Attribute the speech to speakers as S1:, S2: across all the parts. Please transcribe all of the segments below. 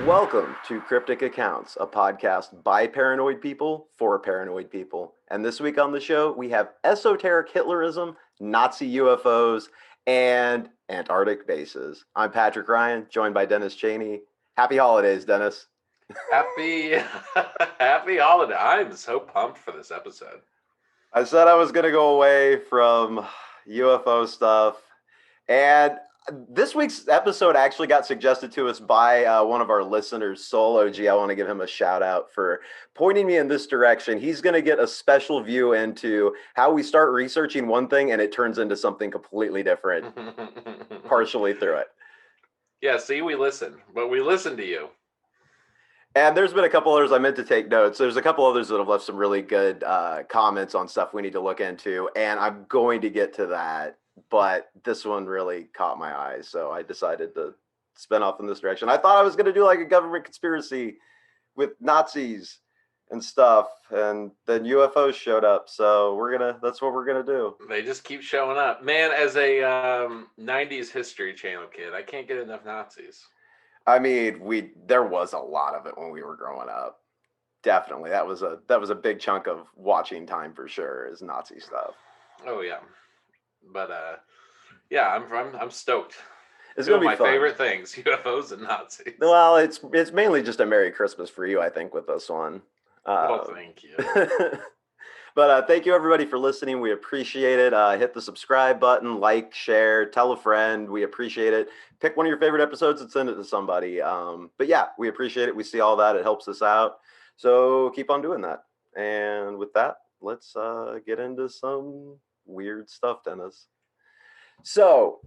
S1: Welcome to Cryptic Accounts, a podcast by paranoid people for paranoid people. And this week on the show, we have Esoteric Hitlerism, Nazi UFOs, and Antarctic bases. I'm Patrick Ryan, joined by Dennis Cheney. Happy holidays, Dennis.
S2: Happy holiday. I'm so pumped for this episode.
S1: I said I was going to go away from UFO stuff, and this week's episode actually got suggested to us by one of our listeners, Soul OG. I want to give him a shout out for pointing me in this direction. He's going to get a special view into how we start researching one thing and it turns into something completely different, partially through it.
S2: Yeah, see, we listen, but we listen to you.
S1: And there's been a couple others I meant to take notes. There's a couple others that have left some really good comments on stuff we need to look into, and I'm going to get to that. But this one really caught my eye, so I decided to spin off in this direction. I thought I was going to do like a government conspiracy with Nazis and stuff, and then UFOs showed up. So that's what we're gonna do.
S2: They just keep showing up, man. As a '90s History Channel kid, I can't get enough Nazis.
S1: I mean, there was a lot of it when we were growing up. Definitely, that was a big chunk of watching time for sure. Is Nazi stuff.
S2: Oh yeah, but yeah, I'm stoked.
S1: It's
S2: Two
S1: gonna
S2: of
S1: be
S2: my
S1: fun.
S2: favorite things: UFOs and Nazis.
S1: Well, it's mainly just a Merry Christmas for you, I think, with this one.
S2: Well, thank you.
S1: But thank you everybody for listening. We appreciate it. Hit the subscribe button, like, share, tell a friend. We appreciate it. Pick one of your favorite episodes and send it to somebody. But yeah, we appreciate it. We see all that. It helps us out. So keep on doing that. And with that, let's get into some weird stuff, Dennis. So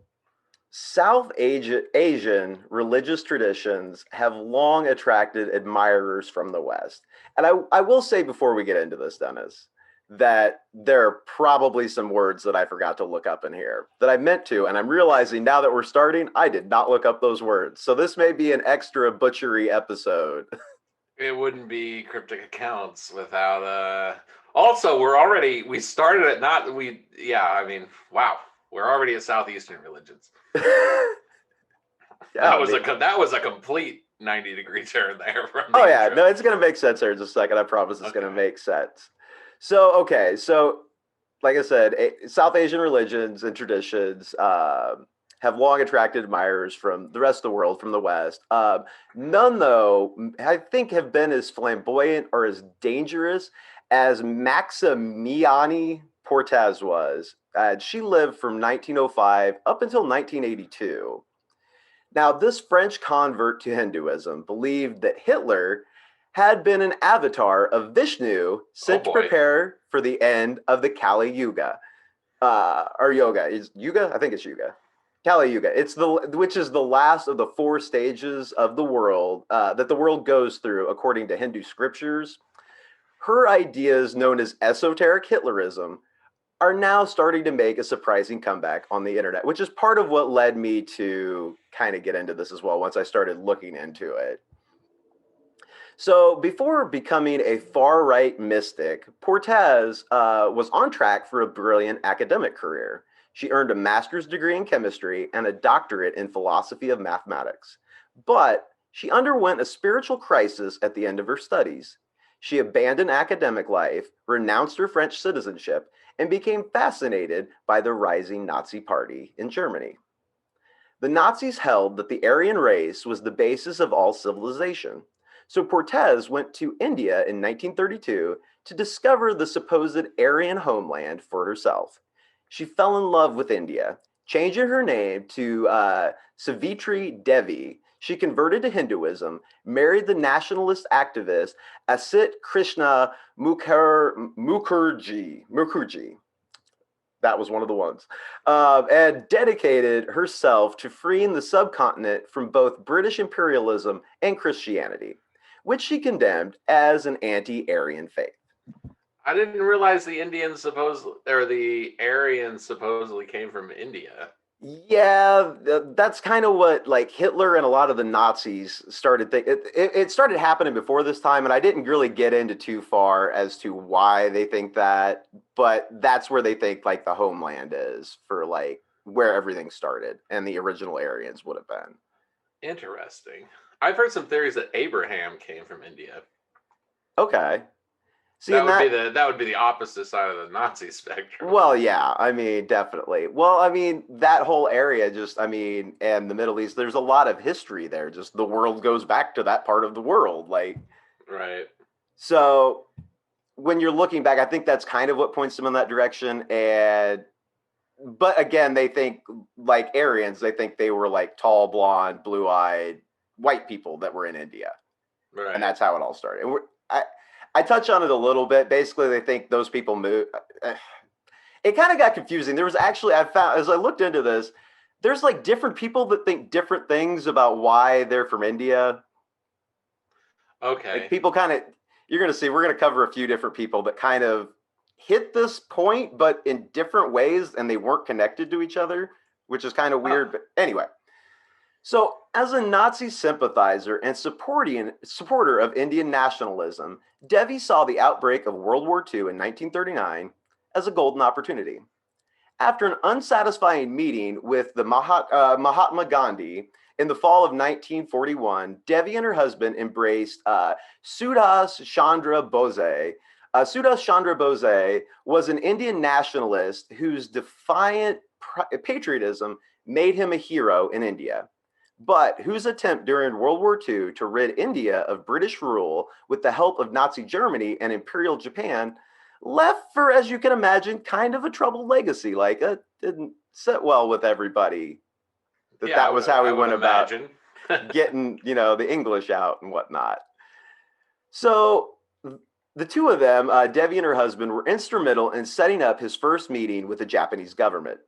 S1: South Asian religious traditions have long attracted admirers from the West. And I will say before we get into this, Dennis, that there are probably some words that I forgot to look up in here that I meant to. And I'm realizing now that we're starting, I did not look up those words. So this may be an extra butchery episode.
S2: It wouldn't be Cryptic Accounts without also we started at wow, we're already at Southeastern religions.
S1: Yeah,
S2: that was a complete 90-degree turn there.
S1: Oh yeah, no, it's gonna make sense here in just a second. I promise it's gonna make sense. So like I said, South Asian religions and traditions have long attracted admirers from the rest of the world, from the West. None, though, I think have been as flamboyant or as dangerous as Maximiani Portez was. She lived from 1905 up until 1982. Now, this French convert to Hinduism believed that Hitler had been an avatar of Vishnu sent to prepare for the end of the Kali Yuga. Or yoga. Is Yuga? I think it's Yuga. Kali Yuga. Which is the last of the 4 stages of the world that the world goes through according to Hindu scriptures. Her ideas, known as Esoteric Hitlerism, are now starting to make a surprising comeback on the internet, which is part of what led me to kind of get into this as well once I started looking into it. So before becoming a far-right mystic, Portez was on track for a brilliant academic career. She earned a master's degree in chemistry and a doctorate in philosophy of mathematics. But she underwent a spiritual crisis at the end of her studies. She abandoned academic life, renounced her French citizenship, and became fascinated by the rising Nazi party in Germany. The Nazis held that the Aryan race was the basis of all civilization. So Portez went to India in 1932 to discover the supposed Aryan homeland for herself. She fell in love with India, changing her name to Savitri Devi. She converted to Hinduism, married the nationalist activist Asit Krishna Mukherjee. That was one of the ones. And dedicated herself to freeing the subcontinent from both British imperialism and Christianity, which she condemned as an anti-Aryan faith.
S2: I didn't realize the Aryans supposedly came from India.
S1: Yeah, that's kind of what like Hitler and a lot of the Nazis started thinking. It started happening before this time, and I didn't really get into too far as to why they think that, but that's where they think like the homeland is for like where everything started and the original Aryans would have been.
S2: Interesting. I've heard some theories that Abraham came from India.
S1: Okay. See,
S2: That would be the opposite side of the Nazi spectrum.
S1: well, yeah, I mean, definitely. Well, I mean, that whole area just, I mean, and the Middle East, there's a lot of history there. Just the world goes back to that part of the world. Like,
S2: right.
S1: So when you're looking back, I think that's kind of what points them in that direction. But again, they think like Aryans, they think they were like tall, blonde, blue-eyed white people that were in India.
S2: Right.
S1: And that's how it all started. And I touch on it a little bit. Basically, they think those people moved. It kind of got confusing. There was actually, I found, as I looked into this, there's like different people that think different things about why they're from India.
S2: Okay.
S1: Like people kind of, you're going to see, we're going to cover a few different people that kind of hit this point, but in different ways, and they weren't connected to each other, which is kind of weird. But anyway, so as a Nazi sympathizer and supporter of Indian nationalism, Devi saw the outbreak of World War II in 1939 as a golden opportunity. After an unsatisfying meeting with the Mahatma Gandhi in the fall of 1941, Devi and her husband embraced Subhas Chandra Bose. Subhas Chandra Bose was an Indian nationalist whose defiant patriotism made him a hero in India, but whose attempt during World War II to rid India of British rule with the help of Nazi Germany and Imperial Japan left for, as you can imagine, kind of a troubled legacy. Like it didn't sit well with everybody. That was how we went about getting, the English out and whatnot. So the two of them, Devi and her husband, were instrumental in setting up his first meeting with the Japanese government.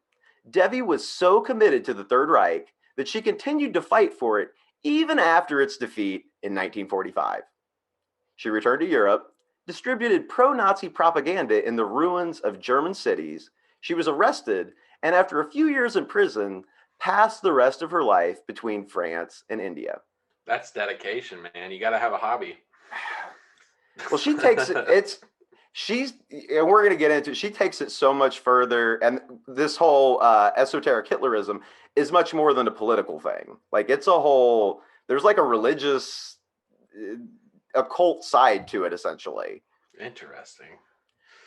S1: Devi was so committed to the Third Reich that she continued to fight for it even after its defeat in 1945. She returned to Europe, distributed pro-Nazi propaganda in the ruins of German cities. She was arrested, and after a few years in prison, passed the rest of her life between France and India.
S2: That's dedication, man. You got to have a hobby.
S1: Well, she takes it, and we're going to get into it, she takes it so much further, and this whole esoteric Hitlerism is much more than a political thing. Like, it's a whole, there's like a religious, occult side to it, essentially.
S2: Interesting.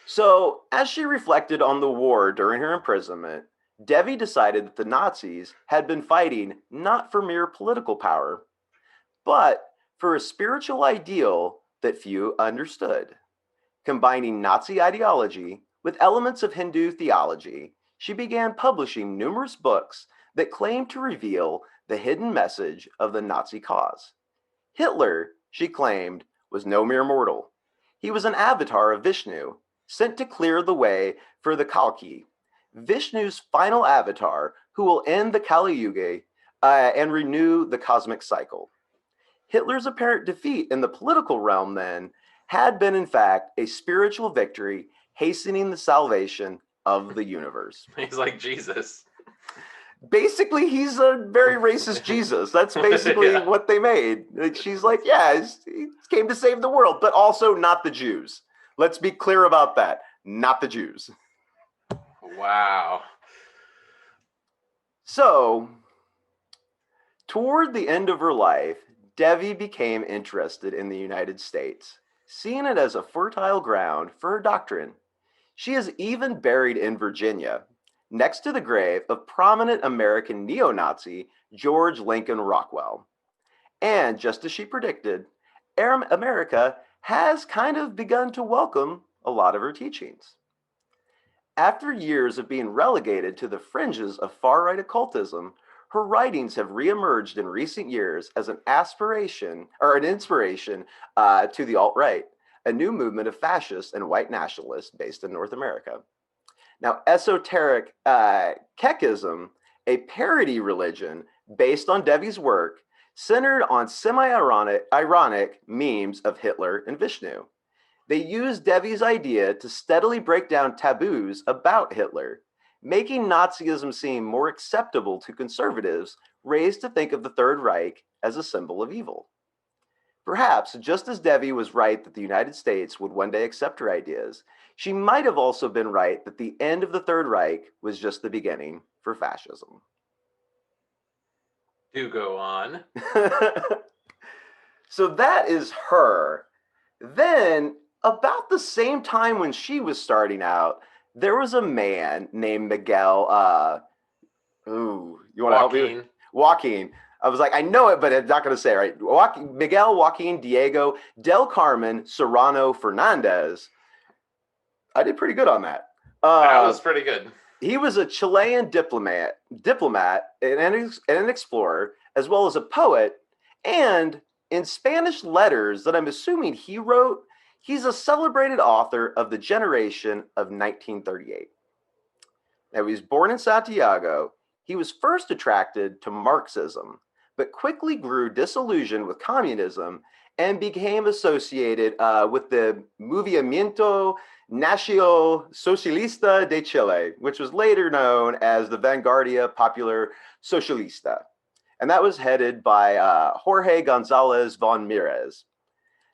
S1: So, as she reflected on the war during her imprisonment, Devi decided that the Nazis had been fighting not for mere political power, but for a spiritual ideal that few understood. Combining Nazi ideology with elements of Hindu theology, she began publishing numerous books that claimed to reveal the hidden message of the Nazi cause. Hitler, she claimed, was no mere mortal. He was an avatar of Vishnu, sent to clear the way for the Kalki, Vishnu's final avatar who will end the Kali Yuga and renew the cosmic cycle. Hitler's apparent defeat in the political realm, then, had been, in fact, a spiritual victory hastening the salvation of the universe.
S2: He's like Jesus.
S1: Basically, he's a very racist Jesus. That's basically what they made. She's like, yeah, he came to save the world, but also not the Jews. Let's be clear about that. Not the Jews.
S2: Wow.
S1: So, toward the end of her life, Devi became interested in the United States, seeing it as a fertile ground for her doctrine. She is even buried in Virginia, next to the grave of prominent American neo-Nazi George Lincoln Rockwell. And just as she predicted, America has kind of begun to welcome a lot of her teachings. After years of being relegated to the fringes of far-right occultism, her writings have reemerged in recent years as an inspiration to the alt-right, a new movement of fascists and white nationalists based in North America. Now, Esoteric Hitlerism, a parody religion based on Devi's work, centered on semi-ironic memes of Hitler and Vishnu. They used Devi's idea to steadily break down taboos about Hitler, making Nazism seem more acceptable to conservatives raised to think of the Third Reich as a symbol of evil. Perhaps, just as Devi was right that the United States would one day accept her ideas, she might have also been right that the end of the Third Reich was just the beginning for fascism.
S2: Do go on.
S1: So that is her. Then, about the same time when she was starting out, there was a man named Miguel. You want to help me?
S2: Joaquin.
S1: Joaquin. I was like, I know it, but I'm not going to say it right. Miguel Joaquin Diego del Carmen Serrano Fernandez. I did pretty good on that.
S2: That was pretty good.
S1: He was a Chilean diplomat, and an explorer, as well as a poet. And in Spanish letters that I'm assuming he wrote, he's a celebrated author of The Generation of 1938. Now, he was born in Santiago. He was first attracted to Marxism, but quickly grew disillusioned with communism and became associated with the Movimiento Nacional Socialista de Chile, which was later known as the Vanguardia Popular Socialista. And that was headed by Jorge Gonzalez von Mires.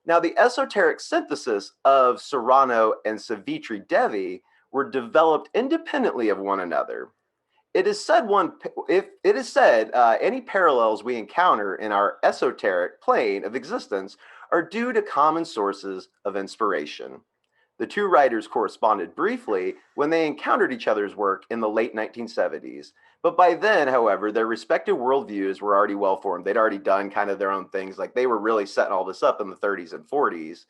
S1: Now, the esoteric synthesis of Serrano and Savitri Devi were developed independently of one another. It is said any parallels we encounter in our esoteric plane of existence are due to common sources of inspiration. The two writers corresponded briefly when they encountered each other's work in the late 1970s. But by then, however, their respective worldviews were already well formed. They'd already done kind of their own things. Like they were really setting all this up in the 30s and 40s,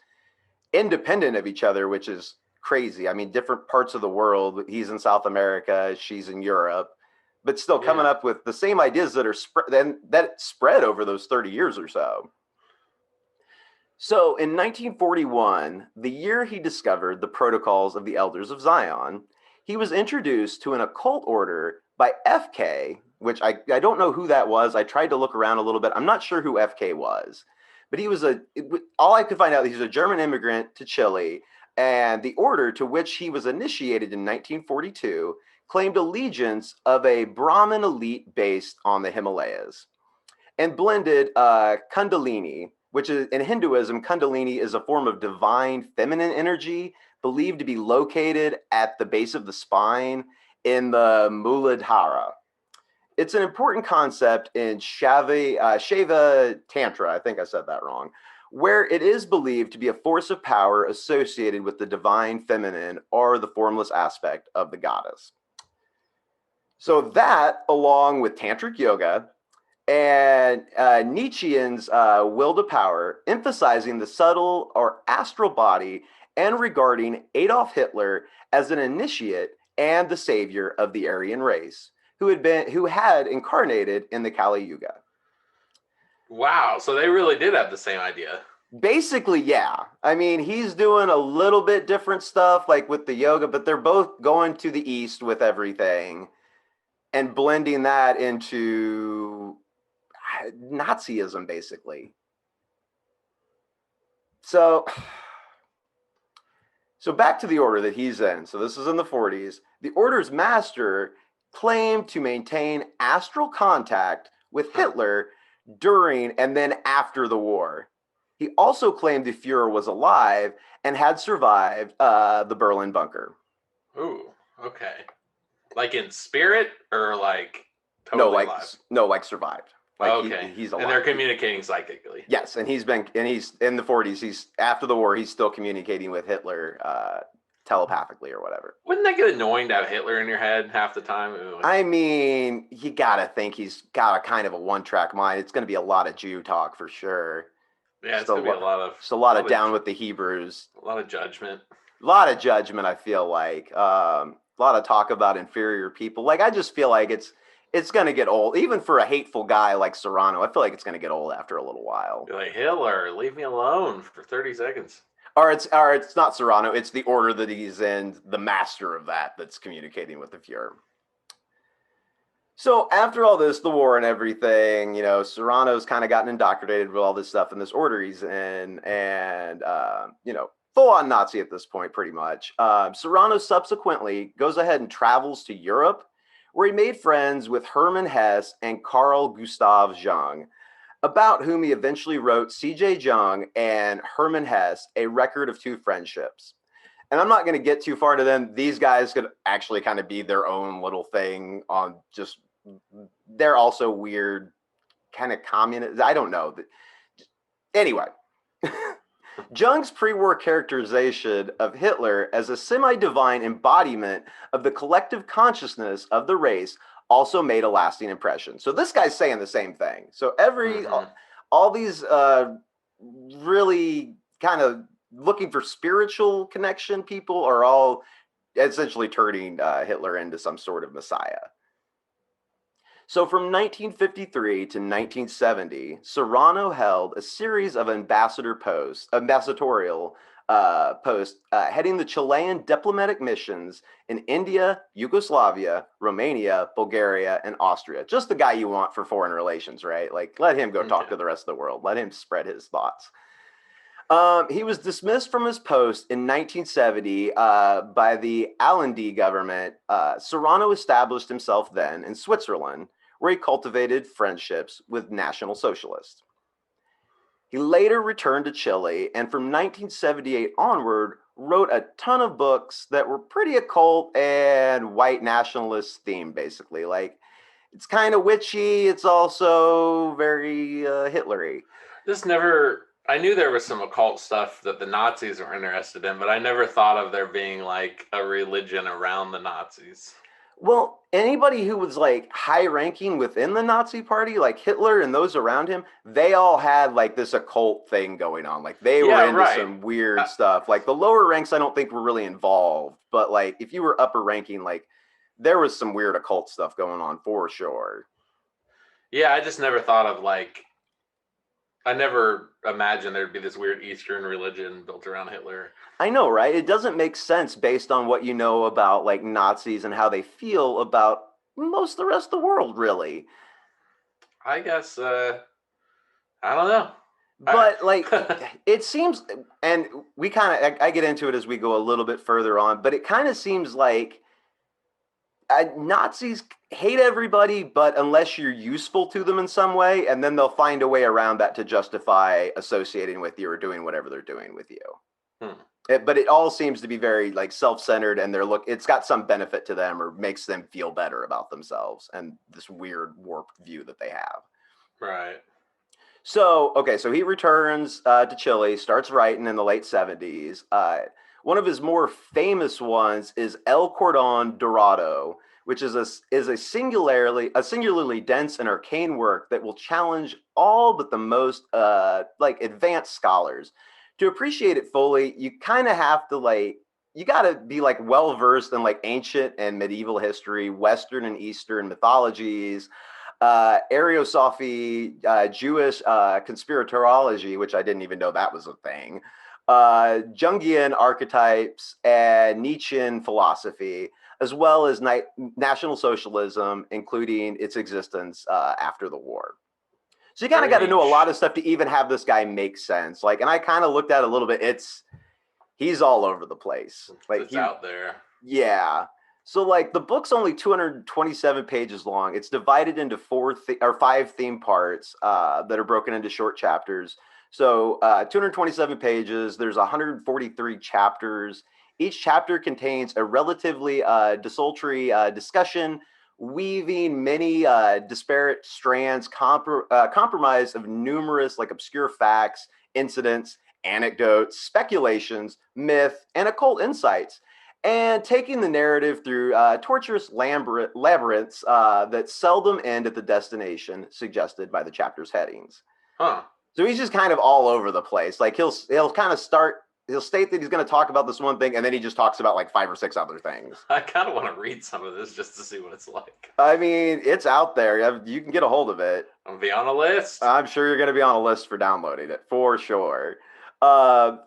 S1: independent of each other, which is crazy. I mean, different parts of the world. He's in South America, she's in Europe, but still coming up with the same ideas that are that spread over those 30 years or so. So in 1941, the year he discovered the protocols of the Elders of Zion, he was introduced to an occult order by FK, which I don't know who that was. I tried to look around a little bit. I'm not sure who FK was, but he was all I could find out, he was a German immigrant to Chile, and the order to which he was initiated in 1942 claimed allegiance of a Brahmin elite based on the Himalayas and blended Kundalini, which is in Hinduism, Kundalini is a form of divine feminine energy believed to be located at the base of the spine in the Muladhara. It's an important concept in Shaiva Tantra, I think I said that wrong, where it is believed to be a force of power associated with the divine feminine or the formless aspect of the goddess. So that, along with tantric yoga, and Nietzschean's will to power, emphasizing the subtle or astral body and regarding Adolf Hitler as an initiate and the savior of the Aryan race, who had incarnated in the Kali Yuga.
S2: Wow, so they really did have the same idea.
S1: Basically, yeah. I mean, he's doing a little bit different stuff, like with the yoga, but they're both going to the east with everything and blending that into Nazism, basically. So back to the order that he's in. So this is in the 40s. The order's master claimed to maintain astral contact with Hitler during and then after the war. He also claimed the Fuhrer was alive and had survived the Berlin bunker.
S2: Ooh, okay. Like in spirit or like totally alive?
S1: No, like survived. Like
S2: okay.
S1: He's alive.
S2: And they're communicating psychically.
S1: Yes, and he's in the 40s. He's after the war. He's still communicating with Hitler telepathically or whatever.
S2: Wouldn't that get annoying to have Hitler in your head half the time?
S1: I mean, you gotta think he's got a kind of a one-track mind. It's going to be a lot of Jew talk for sure.
S2: Yeah, it's going to be a
S1: lot of down with the Hebrews.
S2: A lot of judgment.
S1: A lot of judgment, I feel like. A lot of talk about inferior people. Like, I just feel like it's going to get old. Even for a hateful guy like Serrano, I feel like it's going to get old after a little while.
S2: You're like, Hitler, leave me alone for 30 seconds.
S1: Or it's not Serrano, it's the order that he's in, the master of that's communicating with the Fuhrer. So after all this, the war and everything, Serrano's kind of gotten indoctrinated with all this stuff in this order he's in, and, full-on Nazi at this point, pretty much. Serrano subsequently goes ahead and travels to Europe, where he made friends with Hermann Hesse and Carl Gustav Jung, about whom he eventually wrote C.J. Jung and Hermann Hesse, A Record of Two Friendships. And I'm not going to get too far into them. These guys could actually kind of be their own little thing on just, they're also weird, kind of communist. I don't know. Anyway, Jung's pre-war characterization of Hitler as a semi-divine embodiment of the collective consciousness of the race also made a lasting impression. So this guy's saying the same thing. So all these really kind of looking for spiritual connection people are all essentially turning Hitler into some sort of messiah. So from 1953 to 1970, Serrano held a series of ambassadorial posts, heading the Chilean diplomatic missions in India, Yugoslavia, Romania, Bulgaria, and Austria. Just the guy you want for foreign relations, right? Like, let him go talk to the rest of the world. Let him spread his thoughts. He was dismissed from his post in 1970 by the Allende government. Serrano established himself then in Switzerland, where he cultivated friendships with National Socialists. He later returned to Chile, and from 1978 onward, wrote a ton of books that were pretty occult and white nationalist themed, basically. Like, it's kind of witchy. It's also very Hitlery.
S2: I knew there was some occult stuff that the Nazis were interested in, but I never thought of there being like a religion around the Nazis.
S1: Well, anybody who was like high ranking within the Nazi party, like Hitler and those around him, they all had like this occult thing going on. Like they were into some weird stuff. Like the lower ranks, I don't think were really involved. But like if you were upper ranking, like there was some weird occult stuff going on for sure.
S2: Yeah, I just never thought of like, I never imagined there'd be this weird Eastern religion built around Hitler.
S1: I know, right? It doesn't make sense based on what you know about like Nazis and how they feel about most of the rest of the world, really.
S2: I guess, I don't know.
S1: But like, it seems, and we kind of, I get into it as we go a little bit further on, but it kind of seems like Nazis hate everybody, but unless you're useful to them in some way, and then they'll find a way around that to justify associating with you or doing whatever they're doing with you. But it all seems to be very like self-centered, and it's got some benefit to them or makes them feel better about themselves and this weird warped view that they have.
S2: Right.
S1: So, okay, so he returns to Chile, starts writing in the late 70s. One of his more famous ones is El Cordon Dorado, which is a singularly dense and arcane work that will challenge all but the most like advanced scholars. To appreciate it fully, you kind of have to you got to be like well versed in like ancient and medieval history, Western and Eastern mythologies, Ariosophy, Jewish conspiratoriology, which I didn't even know that was a thing, Jungian archetypes, and Nietzschean philosophy, as well as National Socialism, including its existence after the war. So you kind of got to know a lot of stuff to even have this guy make sense. Like, and I kind of looked at it a little bit. He's all over the place. Like
S2: it's out there.
S1: Yeah. So like the book's only 227 pages long. It's divided into 5 theme parts that are broken into short chapters. So 227 pages. There's 143 chapters. Each chapter contains a relatively desultory discussion, weaving many disparate strands, comprised of numerous like obscure facts, incidents, anecdotes, speculations, myth, and occult insights, and taking the narrative through torturous labyrinths that seldom end at the destination suggested by the chapter's headings. So he's just kind of all over the place. Like he'll state that he's going to talk about this one thing, and then he just talks about like 5 or 6 other things.
S2: I kind of want to read some of this just to see what it's like.
S1: I mean, it's out there. You can get a hold of it.
S2: I'm going to be on a list.
S1: I'm sure you're going to be on a list for downloading it, for sure. So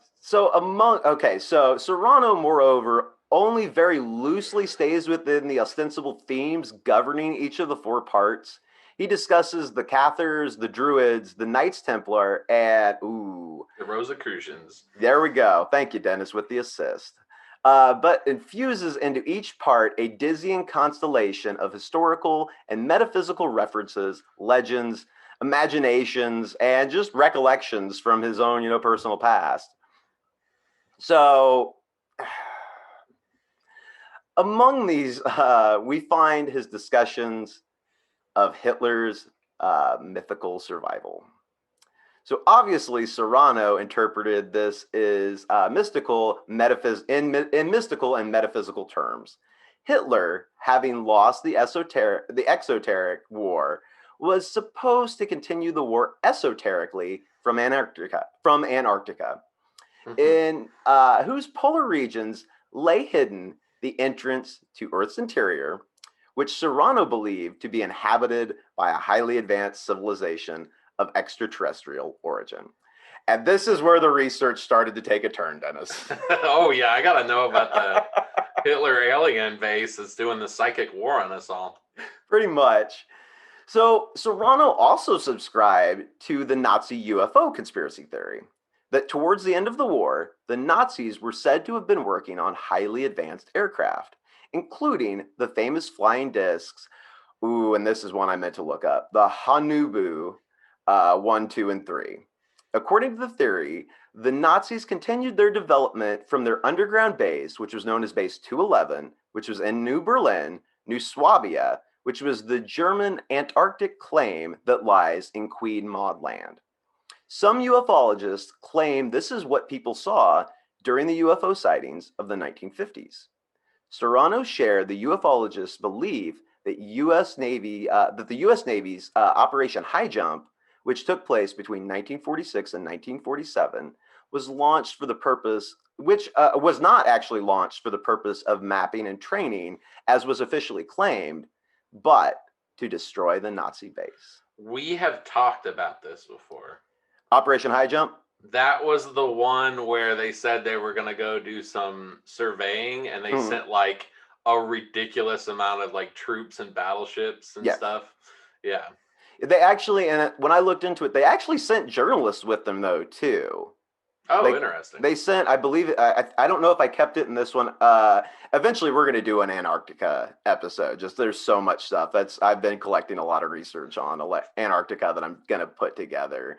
S1: Serrano, moreover, only very loosely stays within the ostensible themes governing each of the 4 parts. He discusses the Cathars, the Druids, the Knights Templar, and
S2: the Rosicrucians.
S1: There we go. Thank you, Dennis, with the assist. But infuses into each part a dizzying constellation of historical and metaphysical references, legends, imaginations, and just recollections from his own, personal past. So among these, we find his discussions of Hitler's mythical survival. So obviously, Serrano interpreted this as mystical, in mystical and metaphysical terms. Hitler, having lost the exoteric war, was supposed to continue the war esoterically from Antarctica, in whose polar regions lay hidden the entrance to Earth's interior, which Serrano believed to be inhabited by a highly advanced civilization of extraterrestrial origin. And this is where the research started to take a turn, Dennis.
S2: Oh, yeah, I got to know about the Hitler alien base that's doing the psychic war on us all.
S1: Pretty much. So Serrano also subscribed to the Nazi UFO conspiracy theory that towards the end of the war, the Nazis were said to have been working on highly advanced aircraft, including the famous flying discs. Ooh, and this is one I meant to look up, the Hanubu 1, 2, and 3. According to the theory, the Nazis continued their development from their underground base, which was known as Base 211, which was in New Berlin, New Swabia, which was the German Antarctic claim that lies in Queen Maud Land. Some ufologists claim this is what people saw during the UFO sightings of the 1950s. Serrano shared the ufologists' belief that the U.S. Navy's Operation High Jump, which took place between 1946 and 1947, was launched for the purpose, which was not actually launched for the purpose of mapping and training, as was officially claimed, but to destroy the Nazi base.
S2: We have talked about this before.
S1: Operation High Jump?
S2: That was the one where they said they were going to go do some surveying, and they sent like a ridiculous amount of like troops and battleships and stuff. Yeah.
S1: They actually, and when I looked into it, they actually sent journalists with them though too.
S2: Oh, interesting.
S1: They sent, I believe, I don't know if I kept it in this one. Eventually, we're going to do an Antarctica episode. Just there's so much stuff I've been collecting a lot of research on Antarctica that I'm going to put together.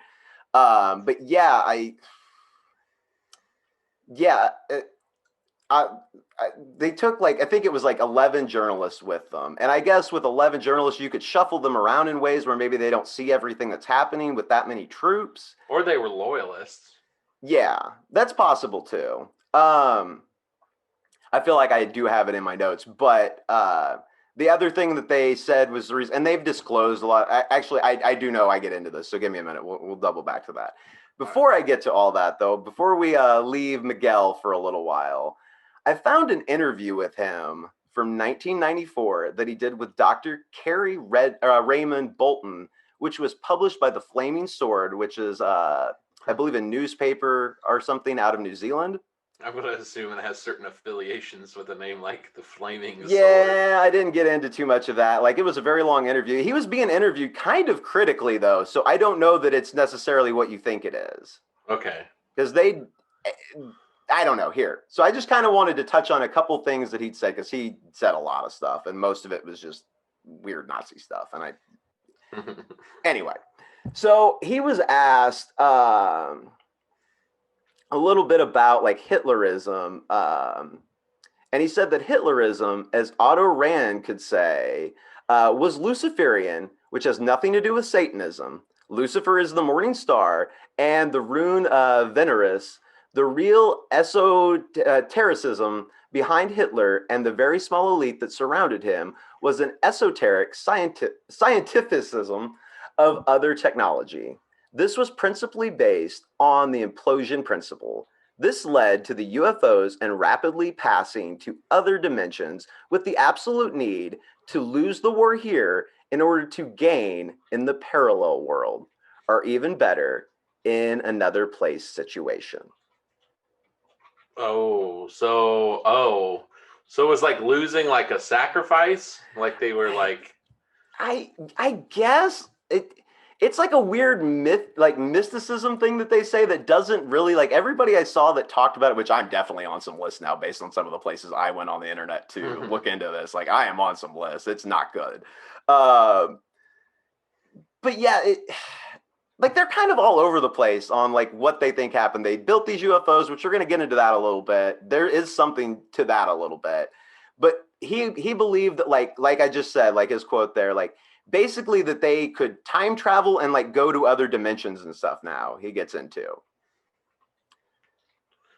S1: But yeah, they took I think it was 11 journalists with them. And I guess with 11 journalists, you could shuffle them around in ways where maybe they don't see everything that's happening with that many troops.
S2: Or they were loyalists.
S1: Yeah, that's possible too. I feel like I do have it in my notes, but the other thing that they said was the reason, and they've disclosed a lot. I do know I get into this, so give me a minute. We'll double back to that. Before I get to all that, though, before we leave Miguel for a little while, I found an interview with him from 1994 that he did with Dr. Kerry Raymond Bolton, which was published by the Flaming Sword, which is, I believe, a newspaper or something out of New Zealand.
S2: I'm going to assume it has certain affiliations with a name like the Flaming Sword.
S1: Yeah, I didn't get into too much of that. It was a very long interview. He was being interviewed kind of critically, though, so I don't know that it's necessarily what you think it is.
S2: Okay.
S1: Because I don't know, here. So I just kind of wanted to touch on a couple things that he'd said, because he said a lot of stuff, and most of it was just weird Nazi stuff. And anyway, so he was asked a little bit about Hitlerism, and he said that Hitlerism, as Otto Rand could say, was Luciferian, which has nothing to do with Satanism. Lucifer is the morning star, and the rune Veneris, the real esotericism behind Hitler and the very small elite that surrounded him, was an esoteric scientificism of other technology. This was principally based on the implosion principle. This led to the UFOs and rapidly passing to other dimensions with the absolute need to lose the war here in order to gain in the parallel world, or even better, in another place situation.
S2: So it was like losing a sacrifice? Like they were
S1: I guess it's like a weird mysticism thing that they say that doesn't really, everybody I saw that talked about it, which I'm definitely on some lists now based on some of the places I went on the internet to look into this. I am on some lists. It's not good. But yeah, they're kind of all over the place on what they think happened. They built these UFOs, which we're going to get into that a little bit. There is something to that a little bit. But he believed that like I just said, his quote there, basically that they could time travel and like go to other dimensions and stuff. Now he gets into.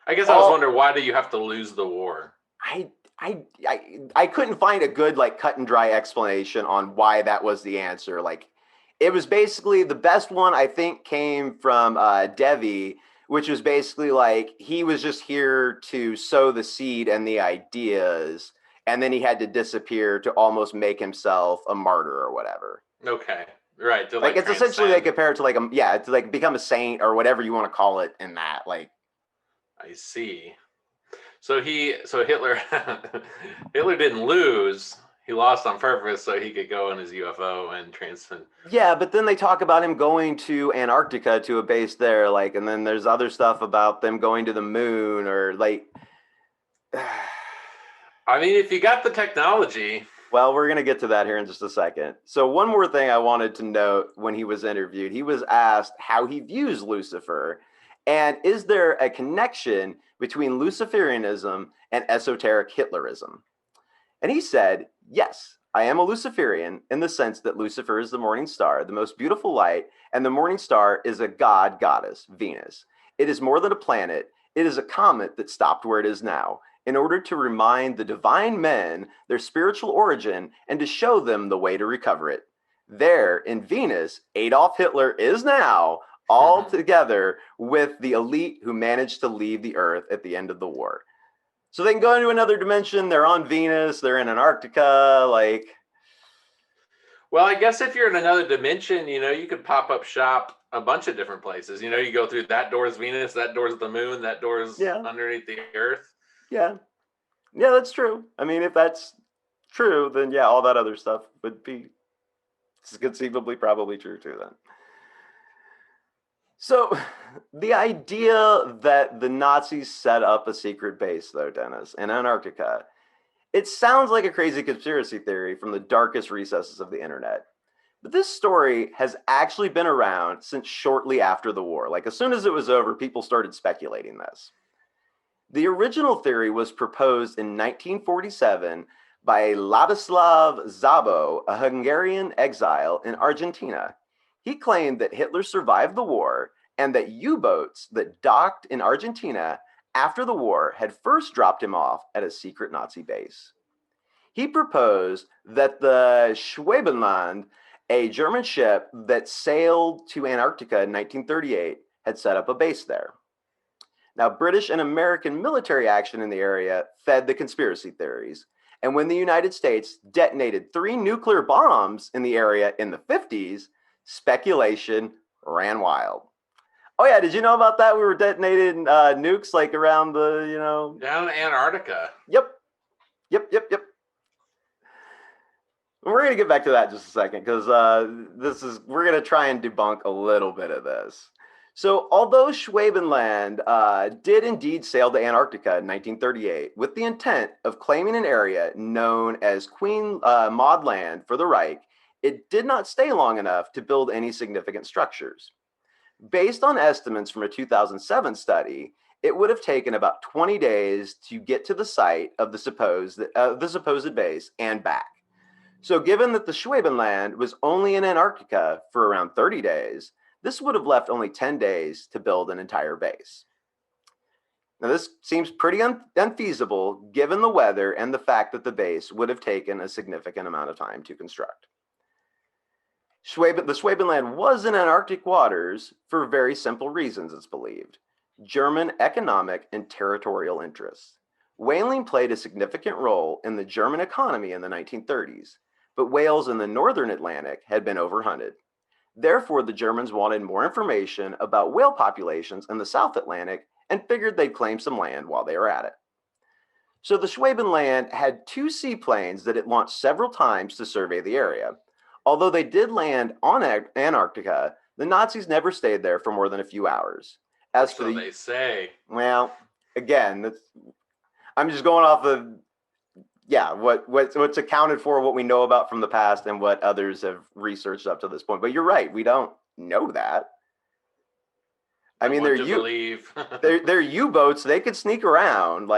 S2: I guess I was wondering, why do you have to lose the war?
S1: I couldn't find a good like cut and dry explanation on why that was the answer. Like, it was basically the best one I think came from Devi, which was basically like he was just here to sow the seed and the ideas, and then he had to disappear to almost make himself a martyr or whatever.
S2: Okay, right. To
S1: Like it's
S2: transcend.
S1: essentially they compare it to like to like become a saint or whatever you want to call it in that like.
S2: I see. So Hitler Hitler didn't lose. He lost on purpose so he could go in his UFO and transcend.
S1: Yeah, but then they talk about him going to Antarctica to a base there, like, and then there's other stuff about them going to the moon or like.
S2: I mean, if you got the technology.
S1: Well, we're going to get to that here in just a second. So one more thing I wanted to note when he was interviewed, he was asked how he views Lucifer and is there a connection between Luciferianism and esoteric Hitlerism? And he said, yes, I am a Luciferian in the sense that Lucifer is the morning star, the most beautiful light, and the morning star is a god, goddess, Venus. It is more than a planet. It is a comet that stopped where it is now in order to remind the divine men their spiritual origin and to show them the way to recover it. There, in Venus, Adolf Hitler is now all together with the elite who managed to leave the Earth at the end of the war. So they can go into another dimension. They're on Venus. They're in Antarctica. Like,
S2: well, I guess if you're in another dimension, you could pop up shop a bunch of different places. You go through that door's Venus, that door's the moon, that door's underneath the Earth.
S1: Yeah, that's true. I mean, if that's true, then yeah, all that other stuff would be conceivably probably true too then. So the idea that the Nazis set up a secret base, though, Dennis, in Antarctica, it sounds like a crazy conspiracy theory from the darkest recesses of the internet. But this story has actually been around since shortly after the war. Like, as soon as it was over, people started speculating this. The original theory was proposed in 1947 by Ladislav Szabo, a Hungarian exile in Argentina. He claimed that Hitler survived the war and that U-boats that docked in Argentina after the war had first dropped him off at a secret Nazi base. He proposed that the Schwabenland, a German ship that sailed to Antarctica in 1938, had set up a base there. Now, British and American military action in the area fed the conspiracy theories. And when the United States detonated 3 nuclear bombs in the area in the 50s, speculation ran wild. Oh yeah, did you know about that? We were detonating nukes like around the,
S2: down in Antarctica.
S1: Yep. We're going to get back to that in just a second because we're going to try and debunk a little bit of this. So although Schwabenland did indeed sail to Antarctica in 1938 with the intent of claiming an area known as Queen Maud Land for the Reich, it did not stay long enough to build any significant structures. Based on estimates from a 2007 study, it would have taken about 20 days to get to the site of the supposed base and back. So given that the Schwabenland was only in Antarctica for around 30 days, this would have left only 10 days to build an entire base. Now, this seems pretty unfeasible given the weather and the fact that the base would have taken a significant amount of time to construct. The Schwabenland was in Antarctic waters for very simple reasons, it's believed. German economic and territorial interests. Whaling played a significant role in the German economy in the 1930s, but whales in the northern Atlantic had been overhunted. Therefore, the Germans wanted more information about whale populations in the South Atlantic and figured they'd claim some land while they were at it. So the Schwabenland had 2 seaplanes that it launched several times to survey the area. Although they did land on Antarctica, the Nazis never stayed there for more than a few hours.
S2: So they say.
S1: Well, again, I'm just going off of what's accounted for, what we know about from the past, and what others have researched up to this point. But you're right, we don't know that. I mean, they're U-boats. They could sneak around,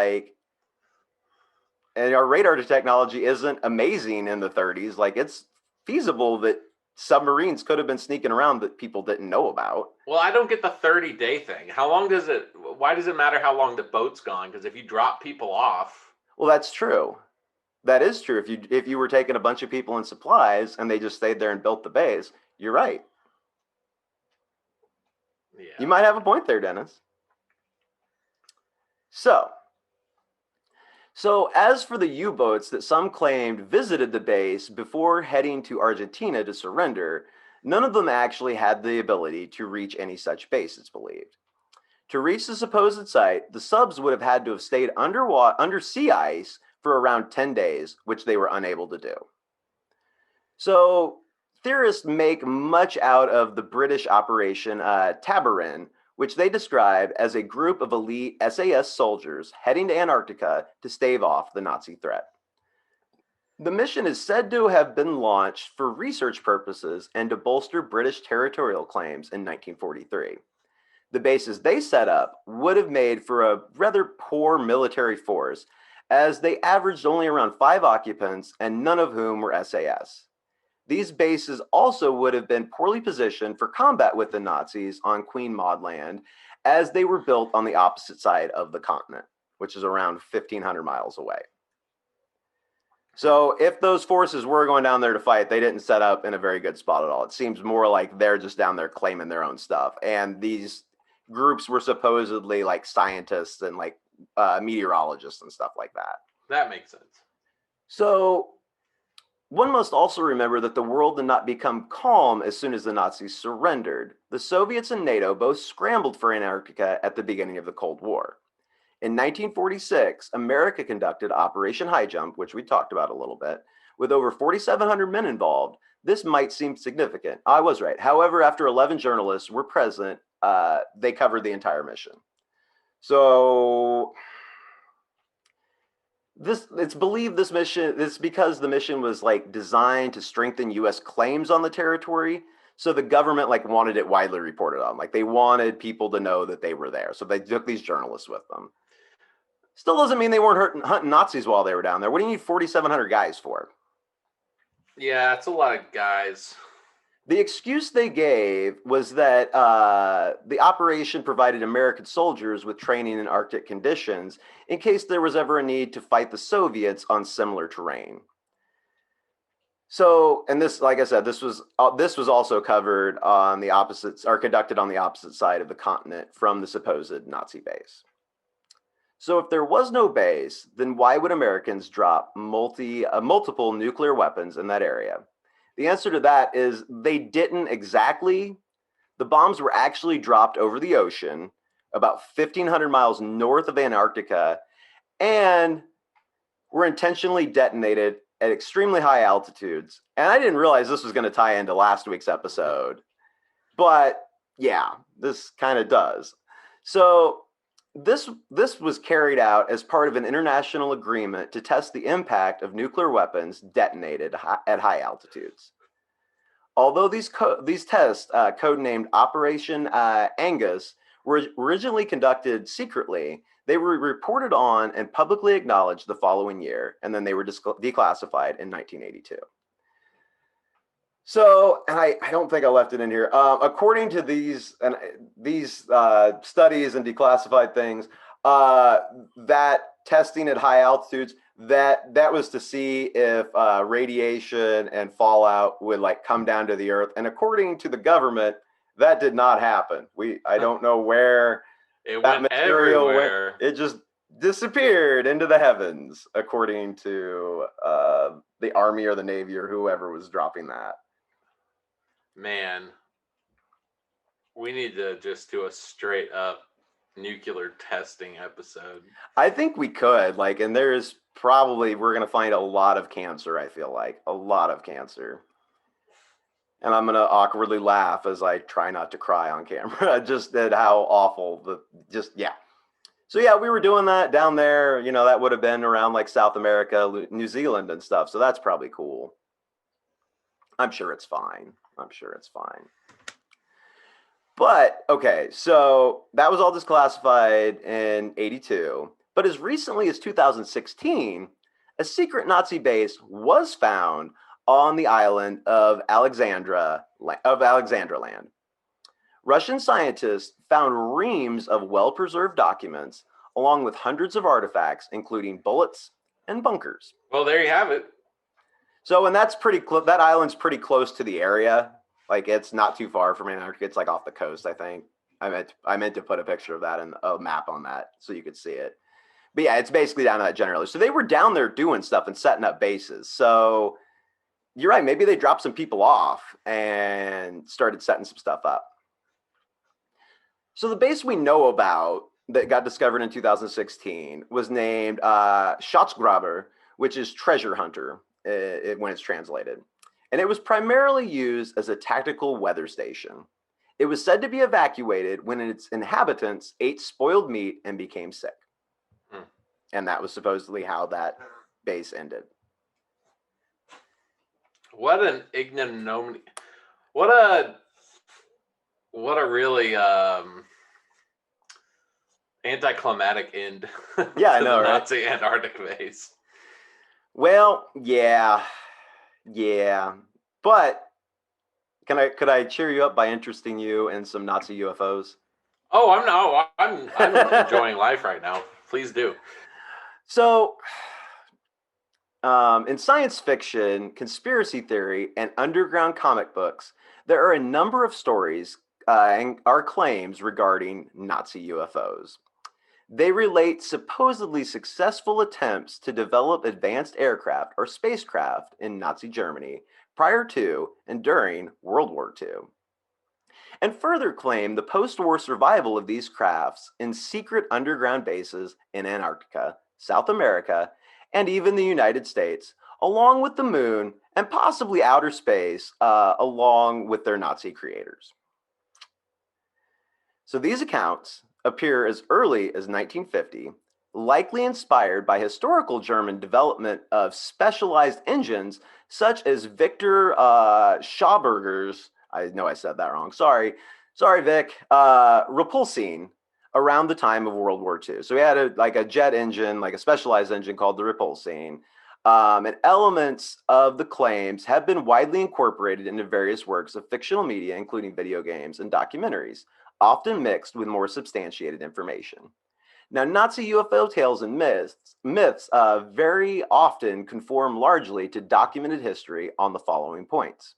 S1: and our radar technology isn't amazing in the 30s. Like, it's feasible that submarines could have been sneaking around that people didn't know about.
S2: Well, I don't get the 30-day thing. Why does it matter how long the boat's gone? Because if you drop people off.
S1: Well, that's true. That is true. If you were taking a bunch of people and supplies and they just stayed there and built the base, you're right.
S2: Yeah.
S1: You might have a point there, Dennis. So as for the U-boats that some claimed visited the base before heading to Argentina to surrender, none of them actually had the ability to reach any such base, it's believed. To reach the supposed site, the subs would have had to have stayed under sea ice for around 10 days, which they were unable to do. So theorists make much out of the British Operation Tabarin, which they describe as a group of elite SAS soldiers heading to Antarctica to stave off the Nazi threat. The mission is said to have been launched for research purposes and to bolster British territorial claims in 1943. The bases they set up would have made for a rather poor military force, as they averaged only around 5 occupants and none of whom were SAS. These bases also would have been poorly positioned for combat with the Nazis on Queen Maud Land, as they were built on the opposite side of the continent, which is around 1,500 miles away. So if those forces were going down there to fight, they didn't set up in a very good spot at all. It seems more like they're just down there claiming their own stuff. And these groups were supposedly like scientists and like meteorologists and stuff like that.
S2: That makes sense.
S1: So one must also remember that the world did not become calm as soon as the Nazis surrendered. The Soviets and NATO both scrambled for Antarctica at the beginning of the Cold War. In 1946, America conducted Operation High Jump, which we talked about a little bit, with over 4,700 men involved. This might seem significant. I was right. However, after 11 journalists were present, they covered the entire mission. So it's believed this mission is because the mission was like designed to strengthen U.S. claims on the territory. So the government like wanted it widely reported on. Like they wanted people to know that they were there. So they took these journalists with them. Still doesn't mean they weren't hunting Nazis while they were down there. What do you need 4,700 guys for?
S2: Yeah, it's a lot of guys.
S1: The excuse they gave was that the operation provided American soldiers with training in Arctic conditions in case there was ever a need to fight the Soviets on similar terrain. So, and this, like I said, this was also covered on the opposite, or conducted on the opposite side of the continent from the supposed Nazi base. So if there was no base, then why would Americans drop multiple nuclear weapons in that area? The answer to that is they didn't exactly. The bombs were actually dropped over the ocean, about 1,500 miles north of Antarctica, and were intentionally detonated at extremely high altitudes. And I didn't realize this was going to tie into last week's episode. But yeah, this kind of does. So this was carried out as part of an international agreement to test the impact of nuclear weapons detonated at high altitudes. Although these tests, codenamed Operation Angus, were originally conducted secretly, they were reported on and publicly acknowledged the following year, and then they were declassified in 1982. So, and I don't think I left it in here. According to these studies and declassified things, that testing at high altitudes, that was to see if radiation and fallout would like come down to the earth. And according to the government, that did not happen. I don't know where
S2: it
S1: that
S2: went
S1: material
S2: everywhere.
S1: went. It just disappeared into the heavens, according to the Army or the Navy or whoever was dropping that.
S2: Man, we need to just do a straight up nuclear testing episode.
S1: I think we could, like, and there's probably, we're going to find a lot of cancer, I feel like. A lot of cancer. And I'm going to awkwardly laugh as I try not to cry on camera, just at how awful, yeah. So yeah, we were doing that down there, you know, that would have been around like South America, New Zealand and stuff. So that's probably cool. I'm sure it's fine. But, okay, so that was all disclassified in 82. But as recently as 2016, a secret Nazi base was found on the island of Alexandria Land. Russian scientists found reams of well-preserved documents, along with hundreds of artifacts, including bullets and bunkers.
S2: Well, there you have it.
S1: So, and that's that island's pretty close to the area. Like, it's not too far from Antarctica. It's like off the coast, I think. I meant to put a picture of that and a map on that so you could see it. But yeah, it's basically down to that generally. So they were down there doing stuff and setting up bases. So you're right. Maybe they dropped some people off and started setting some stuff up. So the base we know about that got discovered in 2016 was named Schatzgraber, which is treasure hunter when it's translated. And it was primarily used as a tactical weather station. It was said to be evacuated when its inhabitants ate spoiled meat and became sick. And that was supposedly how that base ended.
S2: What an ignominy. What a really anticlimactic end
S1: Yeah, I
S2: to
S1: know,
S2: the
S1: right?
S2: Nazi Antarctic base.
S1: Well, yeah. But could I cheer you up by interesting you in some Nazi UFOs?
S2: Oh, I'm enjoying life right now. Please do.
S1: So, in science fiction, conspiracy theory, and underground comic books, there are a number of stories and are claims regarding Nazi UFOs. They relate supposedly successful attempts to develop advanced aircraft or spacecraft in Nazi Germany prior to and during World War II, and further claim the post-war survival of these crafts in secret underground bases in Antarctica, South America, and even the United States, along with the moon and possibly outer space, along with their Nazi creators. So these accounts appear as early as 1950, likely inspired by historical German development of specialized engines such as Victor Schauberger's, I know I said that wrong, sorry Vic, repulsine around the time of World War II. So we had a jet engine, like a specialized engine called the repulsine. And elements of the claims have been widely incorporated into various works of fictional media, including video games and documentaries, often mixed with more substantiated information. Now, Nazi UFO tales and myths very often conform largely to documented history on the following points.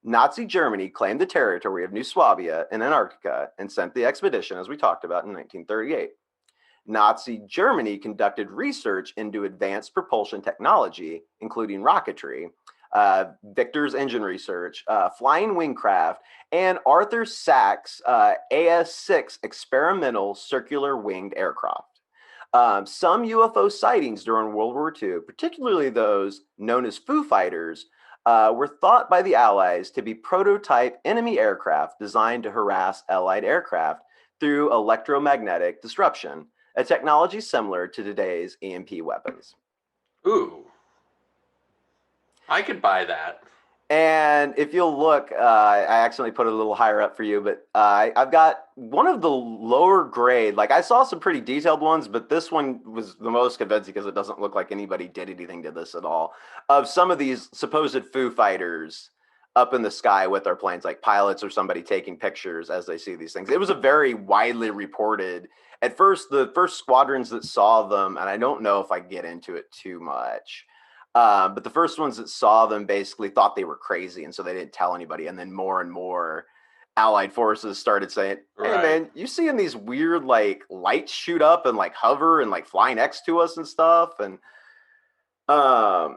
S1: Nazi Germany claimed the territory of New Swabia in Antarctica and sent the expedition, as we talked about, in 1938. Nazi Germany conducted research into advanced propulsion technology, including rocketry, Victor's engine research, flying wing craft, and Arthur Sack's AS-6 experimental circular winged aircraft. Some UFO sightings during World War II, particularly those known as Foo Fighters, were thought by the Allies to be prototype enemy aircraft designed to harass Allied aircraft through electromagnetic disruption, a technology similar to today's EMP weapons.
S2: Ooh. I could buy that.
S1: And if you'll look, I accidentally put it a little higher up for you, but I've got one of the lower grade. Like, I saw some pretty detailed ones, but this one was the most convincing because it doesn't look like anybody did anything to this at all. Of some of these supposed Foo Fighters up in the sky with their planes, like pilots or somebody taking pictures as they see these things. It was a very widely reported. At first, the first squadrons that saw them, and I don't know if I get into it too much, but the first ones that saw them basically thought they were crazy, and so they didn't tell anybody. And then more and more Allied forces started saying, "Hey,
S2: Right.
S1: man, you seeing these weird like lights shoot up and like hover and like fly next to us and stuff?" And
S2: I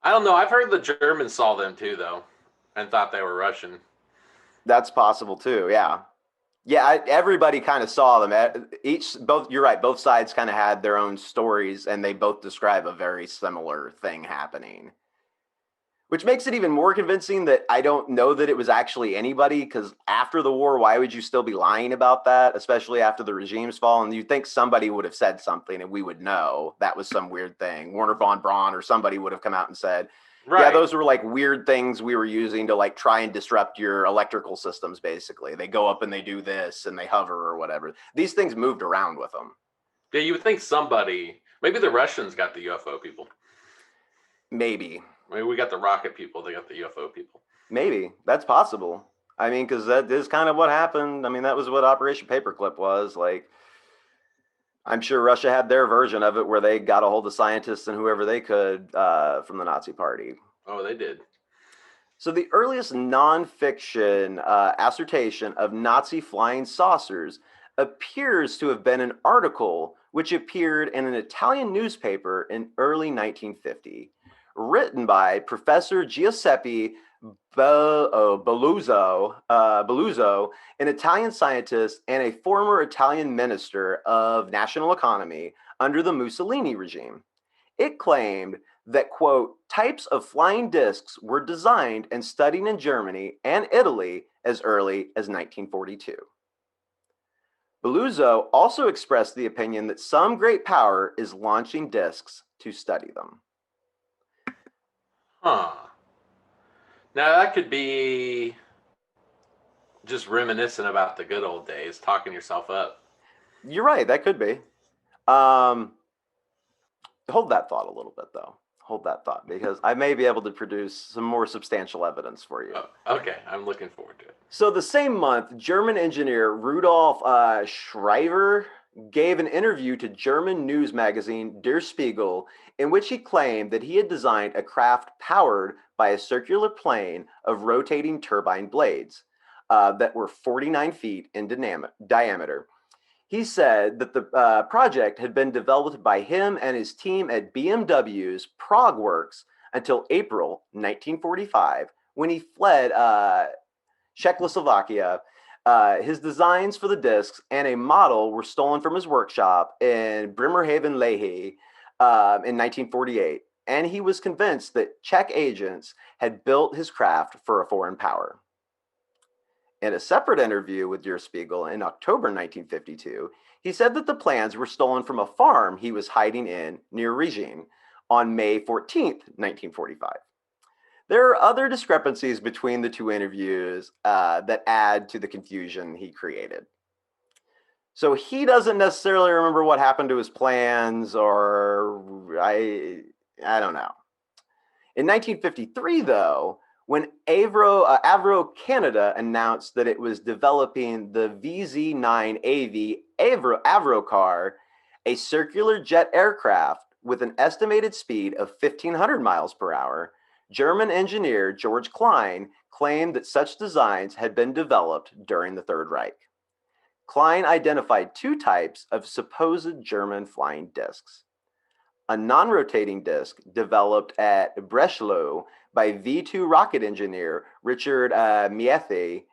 S2: don't know. I've heard the Germans saw them too, though, and thought they were Russian.
S1: that's possible too. Yeah. Everybody kind of saw them. You're right. Both sides kind of had their own stories, and they both describe a very similar thing happening, which makes it even more convincing that I don't know that it was actually anybody. Because after the war, why would you still be lying about that? Especially after the regime's fall, and you'd think somebody would have said something, and we would know that was some weird thing. Werner von Braun or somebody would have come out and said,
S2: Right.
S1: "Yeah, those were like weird things we were using to like try and disrupt your electrical systems, basically. They go up and they do this and they hover or whatever." These things moved around with them.
S2: Yeah, you would think somebody, maybe the Russians got the UFO people.
S1: Maybe.
S2: Maybe we got the rocket people, they got the UFO people.
S1: Maybe. That's possible. I mean, because that is kind of what happened. I mean, that was what Operation Paperclip was. Like, I'm sure Russia had their version of it where they got a hold of scientists and whoever they could from the Nazi Party.
S2: Oh, they did.
S1: So the earliest nonfiction assertion of Nazi flying saucers appears to have been an article which appeared in an Italian newspaper in early 1950, written by Professor Giuseppe Belluzzo, an Italian scientist and a former Italian minister of national economy under the Mussolini regime. It claimed that, quote, types of flying discs were designed and studied in Germany and Italy as early as 1942. Belluzzo also expressed the opinion that some great power is launching discs to study them.
S2: Huh. Now, that could be just reminiscent about the good old days, talking yourself up.
S1: You're right, that could be. Hold that thought a little bit, though. Hold that thought, because I may be able to produce some more substantial evidence for you.
S2: Oh, okay, I'm looking forward to it.
S1: So the same month, German engineer Rudolf Schreiber gave an interview to German news magazine Der Spiegel, in which he claimed that he had designed a craft powered by a circular plane of rotating turbine blades that were 49 feet in diameter. He said that the project had been developed by him and his team at BMW's Prague Works until April 1945, when he fled Czechoslovakia. His designs for the discs and a model were stolen from his workshop in Bremerhaven, Lehi, in 1948, and he was convinced that Czech agents had built his craft for a foreign power. In a separate interview with Der Spiegel in October 1952, he said that the plans were stolen from a farm he was hiding in near Regine on May 14, 1945. There are other discrepancies between the two interviews that add to the confusion he created. So he doesn't necessarily remember what happened to his plans, or I don't know. In 1953, though, when Avro Canada announced that it was developing the VZ9AV Avro car, a circular jet aircraft with an estimated speed of 1,500 miles per hour, German engineer George Klein claimed that such designs had been developed during the Third Reich. Klein identified two types of supposed German flying discs. A non-rotating disc developed at Breslau by V-2 rocket engineer Richard Miethe,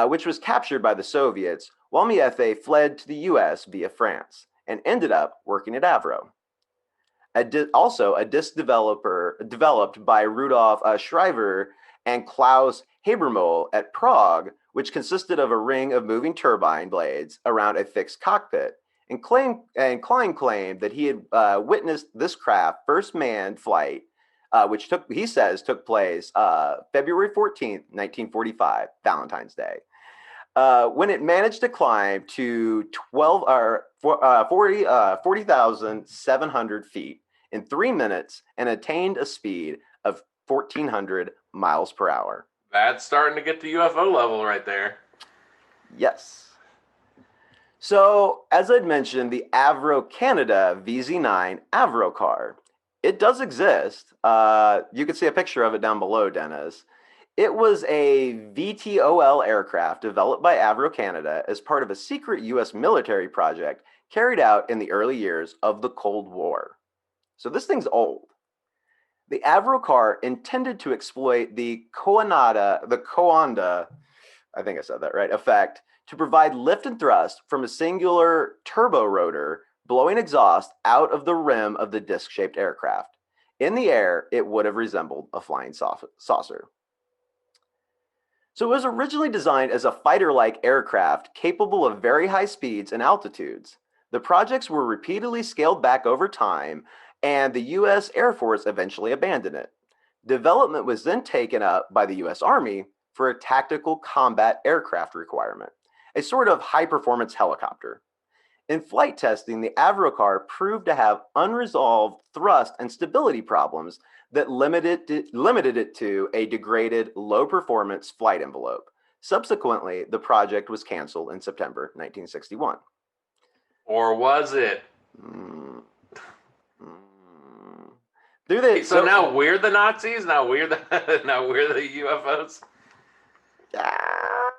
S1: which was captured by the Soviets, while Miethe fled to the US via France and ended up working at Avro. Also, a disc developed by Rudolf Schreiber and Klaus Habermohl at Prague, which consisted of a ring of moving turbine blades around a fixed cockpit. And Klein claimed that he had witnessed this craft first manned flight, which he says took place February 14th, 1945, Valentine's Day, when it managed to climb to 40,700 feet in 3 minutes and attained a speed of 1,400 miles per hour.
S2: That's starting to get to UFO level right there.
S1: Yes. So, as I'd mentioned, the Avro Canada VZ9 Avro car, it does exist. You can see a picture of it down below, Dennis. It was a VTOL aircraft developed by Avro Canada as part of a secret U.S. military project carried out in the early years of the Cold War. So this thing's old. The Avro car intended to exploit the Coanda, I think I said that right, effect to provide lift and thrust from a singular turbo rotor blowing exhaust out of the rim of the disc-shaped aircraft. In the air, it would have resembled a flying saucer. So it was originally designed as a fighter-like aircraft capable of very high speeds and altitudes. The projects were repeatedly scaled back over time, and the U.S. Air Force eventually abandoned it. Development was then taken up by the U.S. Army for a tactical combat aircraft requirement, a sort of high-performance helicopter. In flight testing, the Avro car proved to have unresolved thrust and stability problems that limited it to a degraded, low-performance flight envelope. Subsequently, the project was canceled in September 1961.
S2: Or was it?
S1: Mm.
S2: So now we're the Nazis? Now we're the UFOs?
S1: I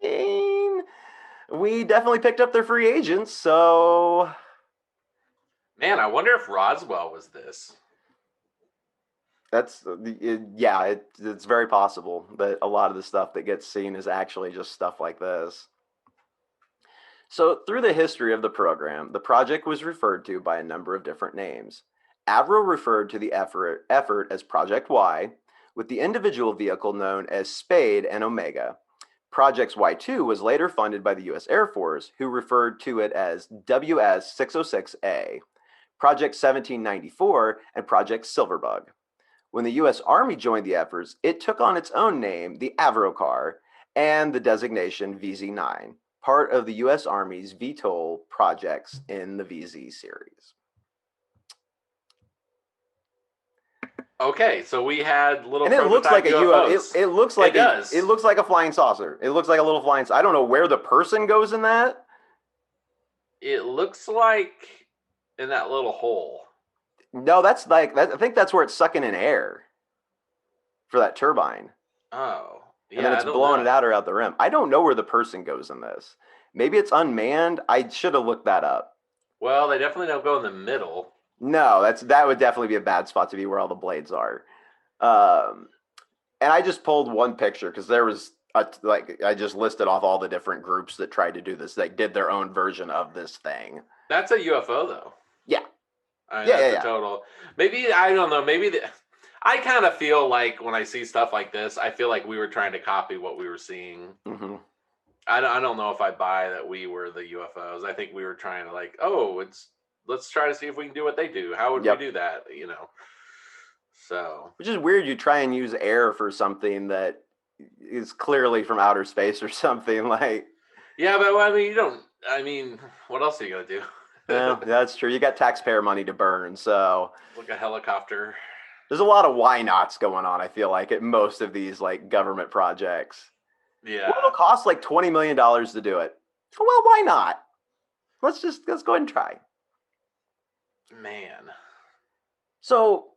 S1: mean, we definitely picked up their free agents, so...
S2: Man, I wonder if Roswell was this.
S1: It's very possible that a lot of the stuff that gets seen is actually just stuff like this. So through the history of the program, the project was referred to by a number of different names. Avro referred to the effort as Project Y, with the individual vehicle known as Spade and Omega. Project Y2 was later funded by the U.S. Air Force, who referred to it as WS-606A, Project 1794, and Project Silverbug. When the U.S. Army joined the efforts, it took on its own name, the Avro car, and the designation VZ-9, part of the U.S. Army's VTOL projects in the VZ series.
S2: Okay, so we had little.
S1: And it looks like a UFO. It looks like
S2: it
S1: looks like a flying saucer. It looks like a little flying. I don't know where the person goes in that.
S2: It looks like in that little hole.
S1: No, that's like I think that's where it's sucking in air for that turbine.
S2: Oh, yeah,
S1: and then it's blowing it out the rim. I don't know where the person goes in this. Maybe it's unmanned. I should have looked that up.
S2: Well, they definitely don't go in the middle.
S1: No, that would definitely be a bad spot to be where all the blades are. And I just pulled one picture because there was I just listed off all the different groups that tried to do this. They did their own version of this thing.
S2: That's a UFO, though.
S1: Yeah.
S2: That's a total. Maybe I don't know. Maybe I kind of feel like when I see stuff like this, I feel like we were trying to copy what we were seeing.
S1: Mm-hmm.
S2: I don't know if I buy that we were the UFOs. I think we were trying to let's try to see if we can do what they do. How would we do that? So,
S1: which is weird. You try and use air for something that is clearly from outer space or something like.
S2: Yeah, but I mean, you don't. I mean, what else are you gonna do?
S1: Yeah, that's true. You got taxpayer money to burn, so.
S2: Like a helicopter.
S1: There's a lot of why nots going on. I feel like at most of these like government projects.
S2: Yeah.
S1: Well, it'll cost like $20 million to do it. Well, why not? Let's go ahead and try.
S2: Man.
S1: So,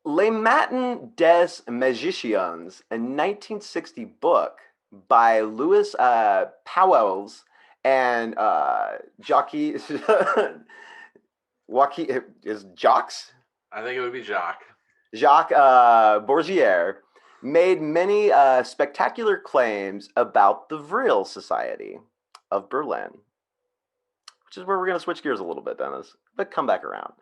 S1: Les Matins des Magiciens, a 1960 book by Louis Pauwels and Jacques is Jacques?
S2: I think it would be Jacques.
S1: Jacques Bourgier made many spectacular claims about the Vril Society of Berlin, which is where we're going to switch gears a little bit, Dennis, but come back around.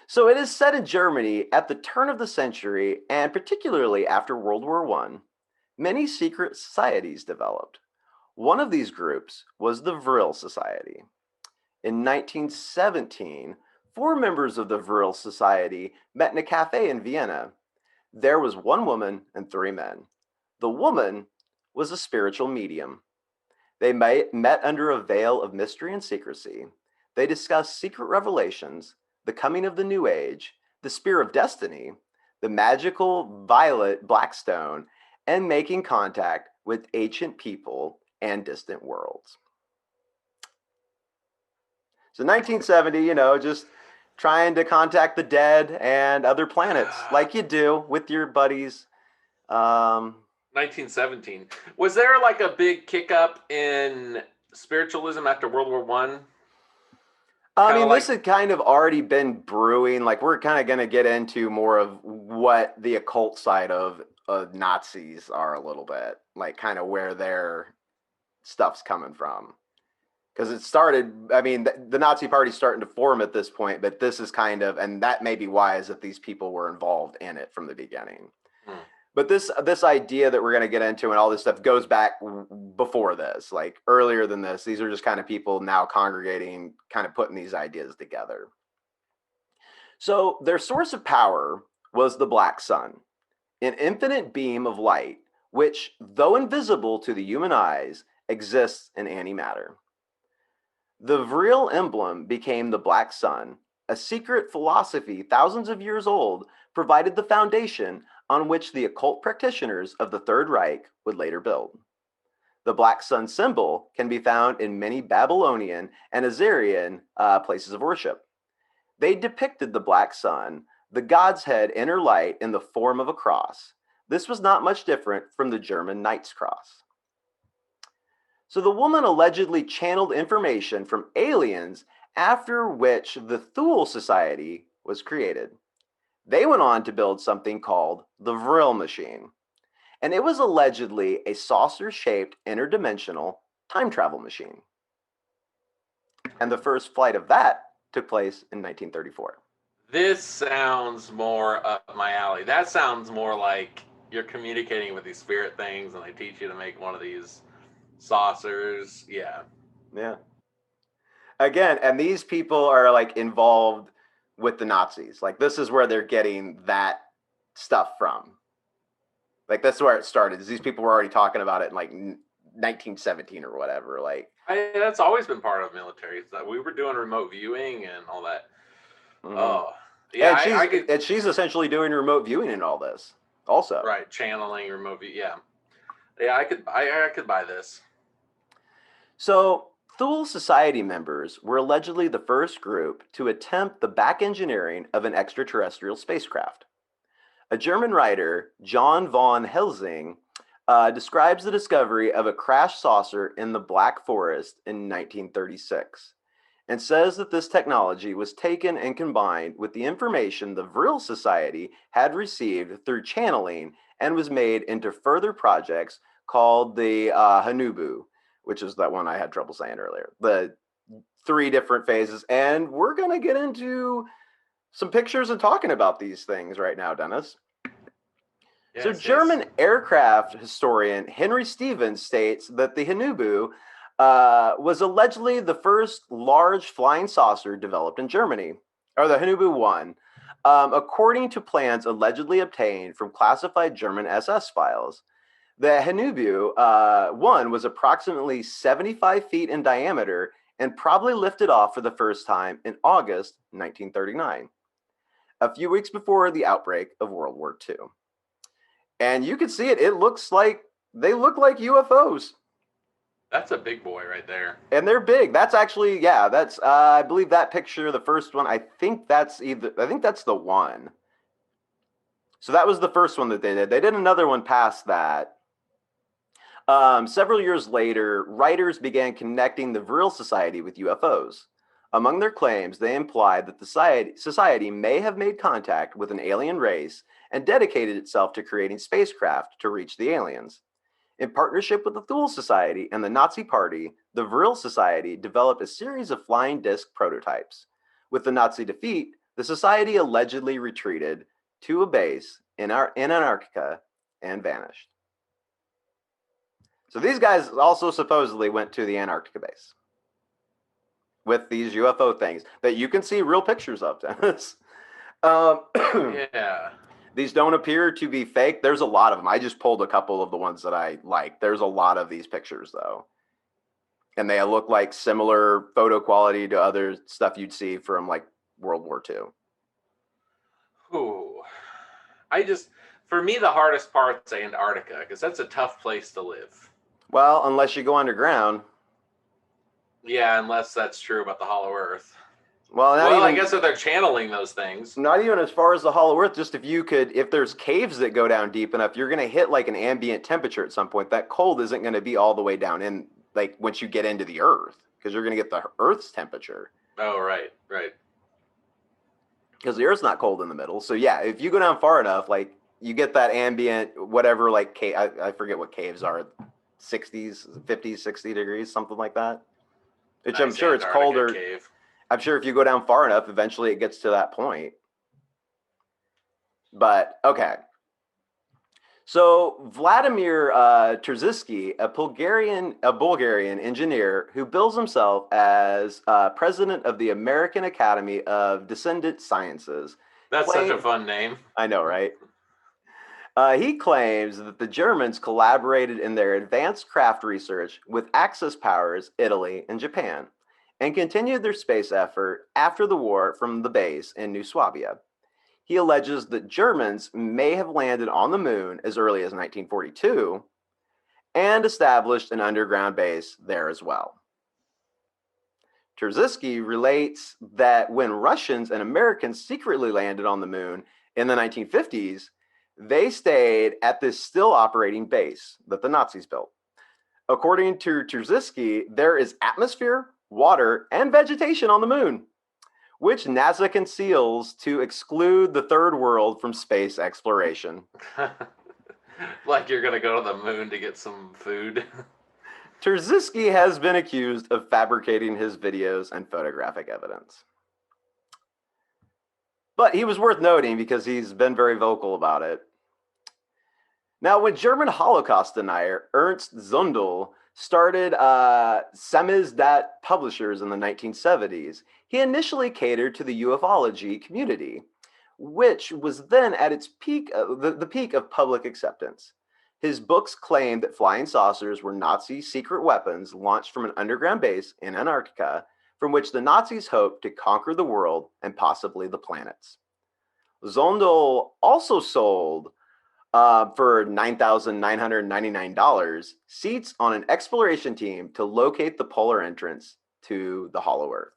S1: So it is set in Germany at the turn of the century, and particularly after World War I, many secret societies developed. One of these groups was the Vril Society. In 1917, 4 members of the Vril Society met in a cafe in Vienna. There was 1 woman and 3 men. The woman was a spiritual medium. They met under a veil of mystery and secrecy. They discussed secret revelations, the coming of the New Age, the Spear of Destiny, the magical violet Blackstone, and making contact with ancient people and distant worlds. So 1970, just trying to contact the dead and other planets like you do with your buddies.
S2: 1917. Was there like a big kick up in spiritualism after World War I?
S1: I mean, this had kind of already been brewing. Like, we're kind of going to get into more of what the occult side of Nazis are a little bit, like kind of where their stuff's coming from. Because it started, I mean, the Nazi Party's starting to form at this point, but this is kind of, and that may be why, is that these people were involved in it from the beginning. But this idea that we're going to get into and all this stuff goes back before this, like earlier than this. These are just kind of people now congregating, kind of putting these ideas together. So their source of power was the black sun, an infinite beam of light, which, though invisible to the human eyes, exists in antimatter. The Vril emblem became the black sun, a secret philosophy thousands of years old, provided the foundation on which the occult practitioners of the Third Reich would later build. The black sun symbol can be found in many Babylonian and Assyrian places of worship. They depicted the black sun, the god's head inner light, in the form of a cross. This was not much different from the German Knight's Cross. So the woman allegedly channeled information from aliens, after which the Thule Society was created. They went on to build something called the Vril machine, and it was allegedly a saucer-shaped interdimensional time travel machine. And the first flight of that took place in 1934.
S2: This sounds more up my alley. That sounds more like you're communicating with these spirit things and they teach you to make one of these saucers. Yeah.
S1: Yeah. Again, and these people are like involved with the Nazis. Like, this is where they're getting that stuff from. Like, that's where it started. These people were already talking about it in like 1917 or whatever. Like,
S2: that's always been part of military. That we were doing remote viewing and all that. Mm-hmm. Oh, yeah.
S1: And she's essentially doing remote viewing in all this, also.
S2: Right, channeling remote view. Yeah, yeah. I could buy this.
S1: So Thule Society members were allegedly the first group to attempt the back engineering of an extraterrestrial spacecraft. A German writer, John von Helsing, describes the discovery of a crashed saucer in the Black Forest in 1936 and says that this technology was taken and combined with the information the Vril Society had received through channeling and was made into further projects called the Hanubu, which is that one I had trouble saying earlier. The 3 different phases. And we're going to get into some pictures and talking about these things right now, Dennis. Yes, so German aircraft historian Henry Stevens states that the Hanubu was allegedly the first large flying saucer developed in Germany, or the Hanubu 1, according to plans allegedly obtained from classified German SS files. The Hanubu 1 was approximately 75 feet in diameter and probably lifted off for the first time in August 1939, a few weeks before the outbreak of World War II. And you can see it. It looks like they look like UFOs.
S2: That's a big boy right there.
S1: And they're big. That's actually, yeah, that's, I believe that picture, the first one, I think that's the one. So that was the first one that they did. They did another one past that. Several years later, writers began connecting the Vril Society with UFOs. Among their claims, they implied that the society may have made contact with an alien race and dedicated itself to creating spacecraft to reach the aliens. In partnership with the Thule Society and the Nazi Party, the Vril Society developed a series of flying disc prototypes. With the Nazi defeat, the society allegedly retreated to a base in Antarctica and vanished. So these guys also supposedly went to the Antarctica base with these UFO things that you can see real pictures of, Dennis.
S2: Yeah.
S1: These don't appear to be fake. There's a lot of them. I just pulled a couple of the ones that I like. There's a lot of these pictures, though. And they look like similar photo quality to other stuff you'd see from, like, World War II.
S2: Ooh. For me, the hardest part's Antarctica, because that's a tough place to live.
S1: Well, unless you go underground.
S2: Yeah, unless that's true about the Hollow Earth.
S1: Well,
S2: I guess if they're channeling those things.
S1: Not even as far as the Hollow Earth, just if there's caves that go down deep enough, you're going to hit like an ambient temperature at some point. That cold isn't going to be all the way down in, like, once you get into the Earth, because you're going to get the Earth's temperature.
S2: Oh, right.
S1: Because the Earth's not cold in the middle. So yeah, if you go down far enough, like, you get that ambient, whatever, like, cave, I forget what caves are, 60s, 50s, 60 degrees, something like that. Which I'm sure it's colder.
S2: Cave.
S1: I'm sure if you go down far enough, eventually it gets to that point. But, okay. So Vladimir Terziski, a Bulgarian engineer who bills himself as president of the American Academy of Descendant Sciences.
S2: That's such a fun name.
S1: I know, right? He claims that the Germans collaborated in their advanced craft research with Axis powers, Italy and Japan, and continued their space effort after the war from the base in New Swabia. He alleges that Germans may have landed on the moon as early as 1942 and established an underground base there as well. Terziski relates that when Russians and Americans secretly landed on the moon in the 1950s, they stayed at this still operating base that the Nazis built. According to Terziski, there is atmosphere, water, and vegetation on the moon, which NASA conceals to exclude the third world from space exploration.
S2: Like you're going to go to the moon to get some food.
S1: Terziski has been accused of fabricating his videos and photographic evidence. But he was worth noting because he's been very vocal about it. Now, when German Holocaust denier Ernst Zundel started Samizdat Publishers in the 1970s, he initially catered to the ufology community, which was then at its peak, the peak of public acceptance. His books claimed that flying saucers were Nazi secret weapons launched from an underground base in Antarctica, from which the Nazis hoped to conquer the world and possibly the planets. Zundel also sold for $9,999 seats on an exploration team to locate the polar entrance to the Hollow Earth.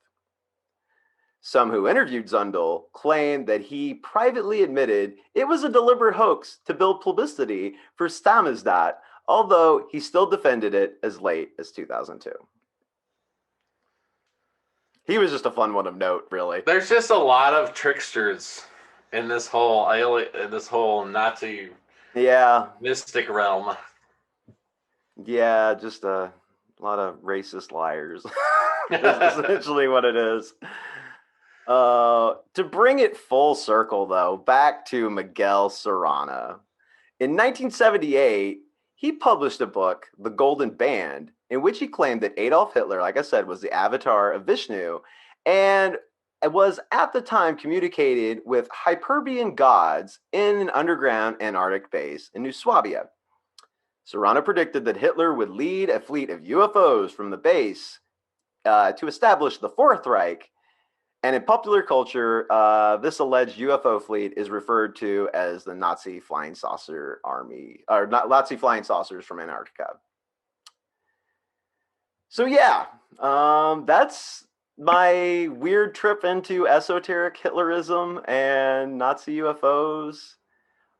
S1: Some who interviewed Zundel claimed that he privately admitted it was a deliberate hoax to build publicity for Samizdat, although he still defended it as late as 2002. He was just a fun one of note, really.
S2: There's just a lot of tricksters in this whole Nazi mystic realm.
S1: Yeah, just a lot of racist liars. That's essentially what it is. To bring it full circle, though, back to Miguel Serrano. In 1978, he published a book, The Golden Band, in which he claimed that Adolf Hitler, like I said, was the avatar of Vishnu, and it was at the time communicated with Hyperborean gods in an underground Antarctic base in New Swabia. Serrano predicted that Hitler would lead a fleet of UFOs from the base to establish the Fourth Reich. And in popular culture, this alleged UFO fleet is referred to as the Nazi Flying Saucer Army, or Nazi Flying Saucers from Antarctica. So yeah, that's my weird trip into esoteric Hitlerism and Nazi UFOs.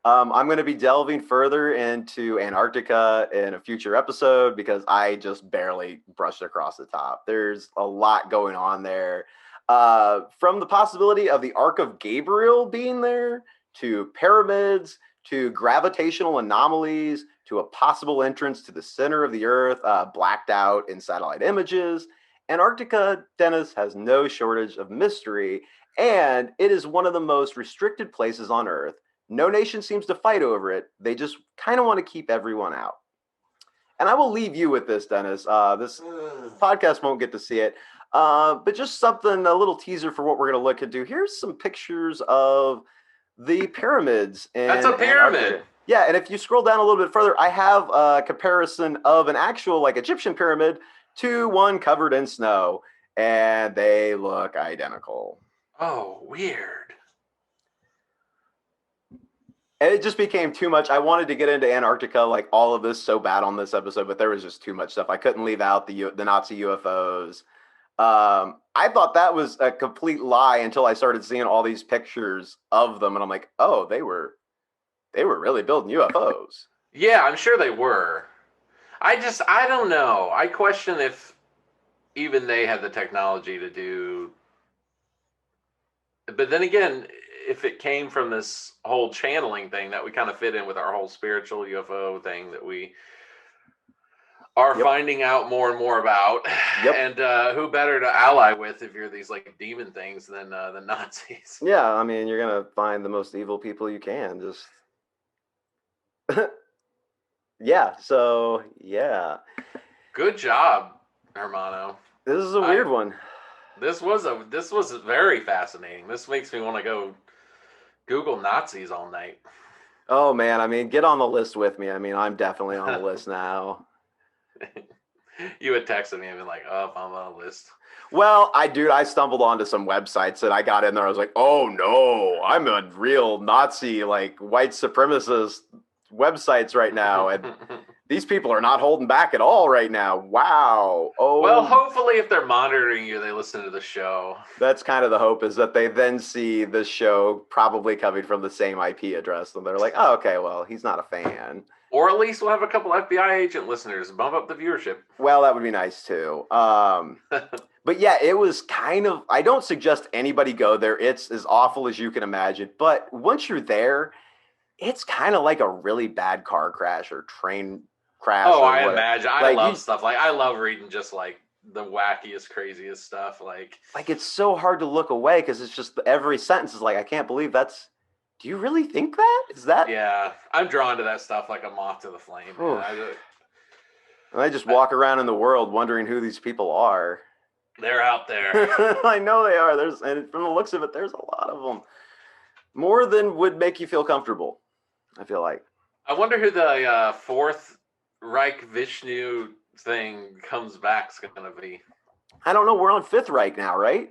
S1: I'm going to be delving further into Antarctica in a future episode because I just barely brushed across the top. There's a lot going on there. From the possibility of the Ark of Gabriel being there, to pyramids, to gravitational anomalies, to a possible entrance to the center of the Earth, blacked out in satellite images. Antarctica, Dennis, has no shortage of mystery, and it is one of the most restricted places on Earth. No nation seems to fight over it. They just kind of want to keep everyone out. And I will leave you with this, Dennis. This podcast won't get to see it. But just something, a little teaser for what we're going to look into. Here's some pictures of the pyramids.
S2: That's a pyramid. Antarctica.
S1: Yeah, and if you scroll down a little bit further, I have a comparison of an actual like Egyptian pyramid to one covered in snow, and they look identical.
S2: Oh, weird.
S1: And it just became too much. I wanted to get into Antarctica, like all of this so bad on this episode, but there was just too much stuff. I couldn't leave out the Nazi UFOs. I thought that was a complete lie until I started seeing all these pictures of them, and I'm like, oh, they were really building UFOs.
S2: Yeah, I'm sure they were. I don't know. I question if even they had the technology to do. But then again, if it came from this whole channeling thing that we kind of fit in with our whole spiritual UFO thing that we are finding out more and more about. And who better to ally with if you're these like demon things than the Nazis?
S1: Yeah, I mean, you're going to find the most evil people you can. Just yeah, so yeah.
S2: Good job, Hermano.
S1: This is a weird one.
S2: This was very fascinating. This makes me want to go Google Nazis all night.
S1: Oh man, I mean, get on the list with me. I mean, I'm definitely on the list now.
S2: You would text me and be like, "Oh, I'm on a list."
S1: Well, I stumbled onto some websites and I got in there. I was like, oh no, I'm a real Nazi, like white supremacist websites right now. And these people are not holding back at all right now. Wow. Oh,
S2: well, hopefully, if they're monitoring you, they listen to the show.
S1: that's kind of the hope, is that they then see this show probably coming from the same IP address. And they're like, oh, okay, well, he's not a fan.
S2: Or at least we'll have a couple FBI agent listeners, bump up the viewership.
S1: Well, that would be nice too. But yeah, it was kind of, I don't suggest anybody go there. It's as awful as you can imagine. But once you're there, it's kind of like a really bad car crash or train crash.
S2: Oh,
S1: or
S2: I
S1: whatever.
S2: imagine. I love stuff like, I love reading just like the wackiest, craziest stuff. Like
S1: it's so hard to look away because it's just every sentence is like, I can't believe that's, do you really think that? Is that?
S2: Yeah, I'm drawn to that stuff like a moth to the flame.
S1: I just walk around in the world wondering who these people are.
S2: They're out there.
S1: I know they are. And from the looks of it, there's a lot of them. More than would make you feel comfortable, I feel like.
S2: I wonder who the Fourth Reich Vishnu thing comes back's going to be.
S1: I don't know. We're on Fifth Reich now, right?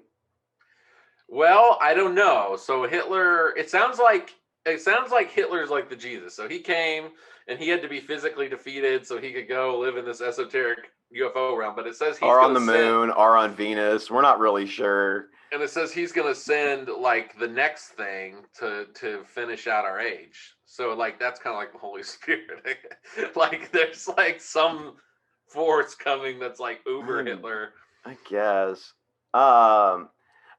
S2: Well, I don't know. So Hitler, it sounds like Hitler's like the Jesus. So he came and he had to be physically defeated so he could go live in this esoteric UFO realm. But it says he's
S1: on the moon, or on Venus. We're not really sure.
S2: And it says he's going to send like the next thing to finish out our age. So like that's kind of like the Holy Spirit. Like there's like some force coming that's like uber Hitler.
S1: I guess.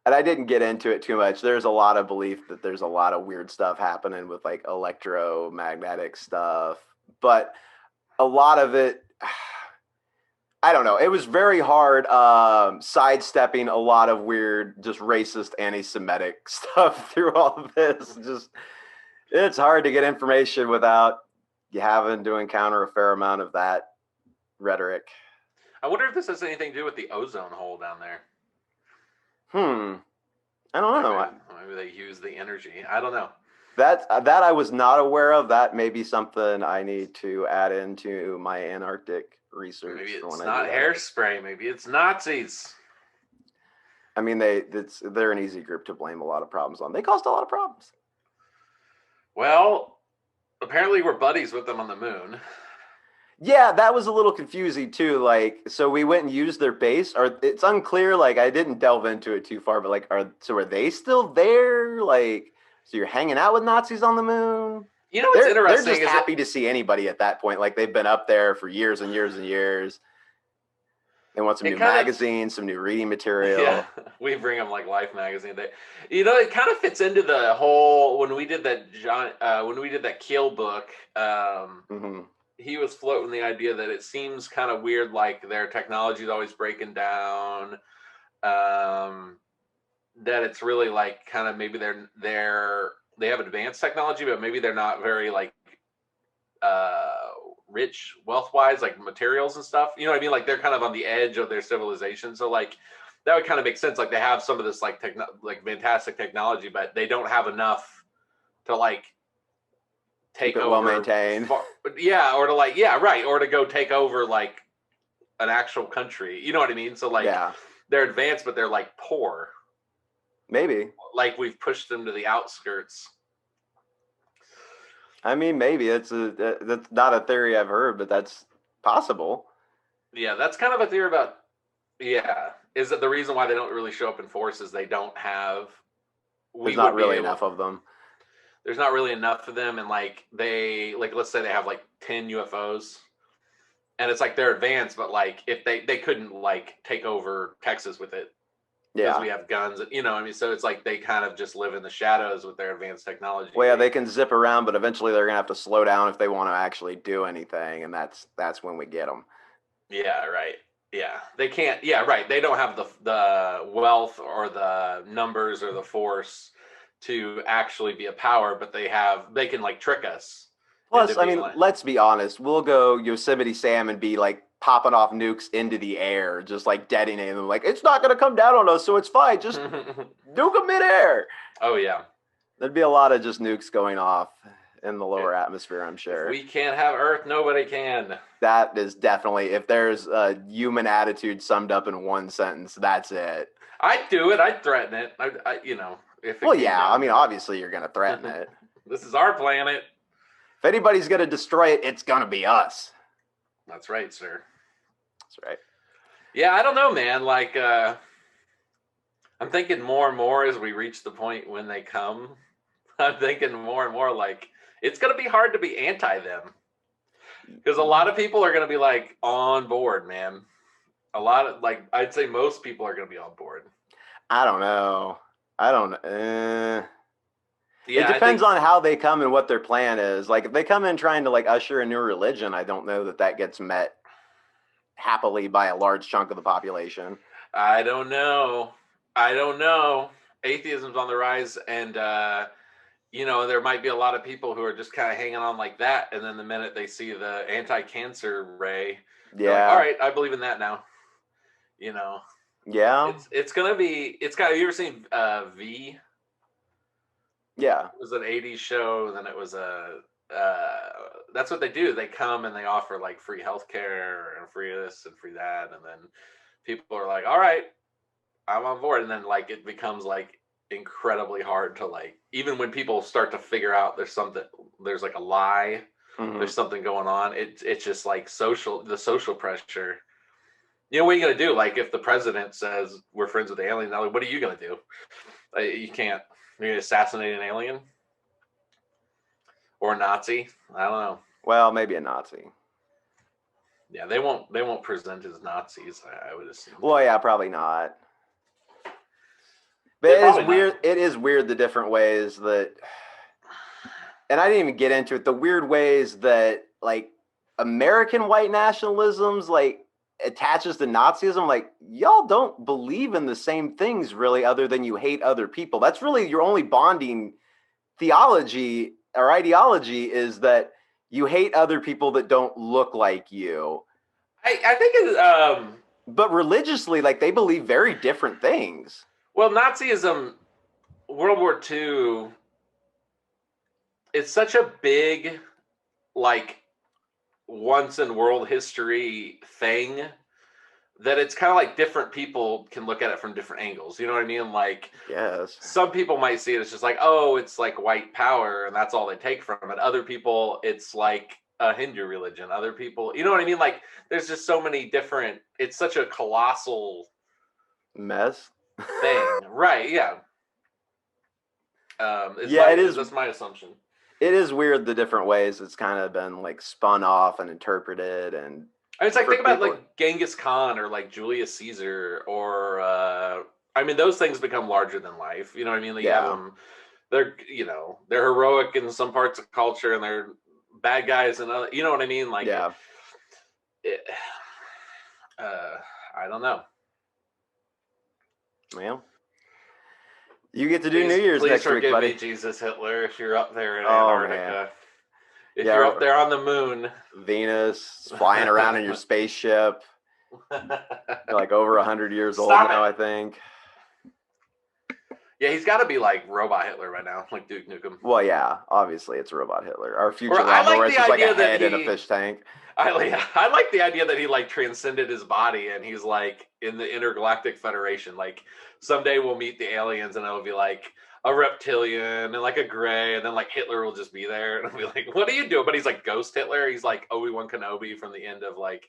S1: And I didn't get into it too much. There's a lot of belief that there's a lot of weird stuff happening with like electromagnetic stuff, but a lot of it, I don't know. It was very hard sidestepping a lot of weird, just racist, anti-Semitic stuff through all of this. Just, it's hard to get information without you having to encounter a fair amount of that rhetoric.
S2: I wonder if this has anything to do with the ozone hole down there.
S1: I don't know.
S2: Maybe they use the energy. I don't know.
S1: That I was not aware of. That may be something I need to add into my Antarctic research.
S2: Maybe it's not hairspray. Maybe it's Nazis.
S1: I mean, they're an easy group to blame a lot of problems on. They caused a lot of problems.
S2: Well, apparently we're buddies with them on the moon.
S1: Yeah, that was a little confusing too. Like, so we went and used their base, or it's unclear. Like, I didn't delve into it too far, but like, are they still there? Like, so you're hanging out with Nazis on the moon?
S2: You know what's interesting?
S1: They're just happy to see anybody at that point. Like, they've been up there for years and years and years. They want some new magazines, some new reading material.
S2: Yeah, we bring them like Life magazine. It kind of fits into the whole when we did that Keel book. He was floating the idea that it seems kind of weird, like their technology is always breaking down. That it's really like kind of maybe they have advanced technology, but maybe they're not very like rich wealth-wise, like materials and stuff. You know what I mean? Like they're kind of on the edge of their civilization. So like that would kind of make sense. Like they have some of this like fantastic technology, but they don't have enough to like take over,
S1: well maintained.
S2: Yeah, or to like, yeah, right, or to go take over like an actual country. You know what I mean? So like, they're advanced, but they're like poor.
S1: Maybe.
S2: Like we've pushed them to the outskirts.
S1: I mean, maybe that's not a theory I've heard, but that's possible.
S2: Yeah, that's kind of a theory about. Yeah, is that the reason why they don't really show up in force is they don't have.
S1: There's not really enough of them.
S2: There's not really enough of them, and like let's say they have like 10 UFOs, and it's like they're advanced, but like if they couldn't like take over Texas with it, because we have guns, you know. I mean, so it's like they kind of just live in the shadows with their advanced technology.
S1: Well, yeah, they can zip around, but eventually they're gonna have to slow down if they want to actually do anything, and that's when we get them.
S2: Yeah, right. Yeah, they can't. Yeah, right. They don't have the wealth or the numbers or the force to actually be a power, but they can like trick us.
S1: Plus, I mean, let's be honest. We'll go Yosemite Sam and be like popping off nukes into the air, just like detonating them. Like, it's not going to come down on us, so it's fine. Just nuke them midair.
S2: Oh, yeah.
S1: There'd be a lot of just nukes going off in the lower atmosphere, I'm sure.
S2: If we can't have Earth, nobody can.
S1: That is definitely, if there's a human attitude summed up in one sentence, that's it.
S2: I'd do it. I'd threaten it. I you know, if it
S1: well,
S2: came
S1: yeah,
S2: down
S1: I mean,
S2: to it.
S1: obviously you're going to threaten it.
S2: This is our planet.
S1: If anybody's going to destroy it, it's going to be us.
S2: That's right, sir.
S1: That's right.
S2: Yeah, I don't know, man. Like, I'm thinking more and more as we reach the point when they come. I'm thinking more and more like it's going to be hard to be anti them. Because a lot of people are going to be like on board, man. A lot of, like, I'd say most people are going to be on board.
S1: I don't know.
S2: Yeah,
S1: it depends on how they come and what their plan is. Like, if they come in trying to like usher a new religion, I don't know that gets met happily by a large chunk of the population.
S2: I don't know. Atheism's on the rise, and you know, there might be a lot of people who are just kind of hanging on like that, and then the minute they see the anti-cancer ray, like, all right, I believe in that now. You know.
S1: Yeah.
S2: It's gonna be. It's got. Have you ever seen V?
S1: Yeah.
S2: It was an '80s show, and then it was a. That's what they do. They come and they offer like free healthcare and free this and free that, and then people are like, "All right, I'm on board." And then like it becomes like incredibly hard to like, even when people start to figure out there's like a lie, there's something going on. It's just like the social pressure. You know, what are you going to do? Like, if the president says we're friends with the aliens, like, what are you going to do? You can't. You're going to assassinate an alien? Or a Nazi? I don't know.
S1: Well, maybe a Nazi.
S2: Yeah, they won't present as Nazis, I would assume.
S1: Well, yeah, probably not. But it is weird. It is weird the different ways that, and I didn't even get into it, the weird ways that, like, American white nationalism's, like, attaches to Nazism. Like, y'all don't believe in the same things really, other than you hate other people. That's really your only bonding theology or ideology, is that you hate other people that don't look like you.
S2: I think it's
S1: but religiously, like, they believe very different things.
S2: Well, Nazism, World War II, it's such a big, like, once in world history thing that it's kind of like different people can look at it from different angles. You know what I mean? Like,
S1: yes,
S2: some people might see it as just like, oh, it's like white power and that's all they take from it. Other people, it's like a Hindu religion. Other people, you know what I mean? Like, there's just so many different, it's such a colossal
S1: mess
S2: thing. Right. Yeah.
S1: It is.
S2: That's my assumption.
S1: It is weird the different ways it's kind of been like spun off and interpreted. And
S2: it's like, think about like Genghis Khan or like Julius Caesar, or I mean, those things become larger than life. You know what I mean? Like, you have them, they're heroic in some parts of culture, and they're bad guys in other. You know what I mean? Like, I don't know.
S1: Well, you get to do New Year's next week, buddy.
S2: Please forgive me, Jesus Hitler, if you're up there in Antarctica. Man. If you're up there on the moon.
S1: Venus, flying around in your spaceship. You're like over 100 years old now, I think.
S2: Yeah, he's got to be like Robot Hitler right now, like Duke Nukem.
S1: Well, yeah, obviously it's Robot Hitler. Our future Laboratory is like a head in a fish tank.
S2: I like the idea that he like transcended his body and he's like in the Intergalactic Federation. Like, someday we'll meet the aliens and it'll be like a reptilian and like a gray, and then like Hitler will just be there and I'll be like, what are you doing? But he's like Ghost Hitler. He's like Obi-Wan Kenobi from the end of like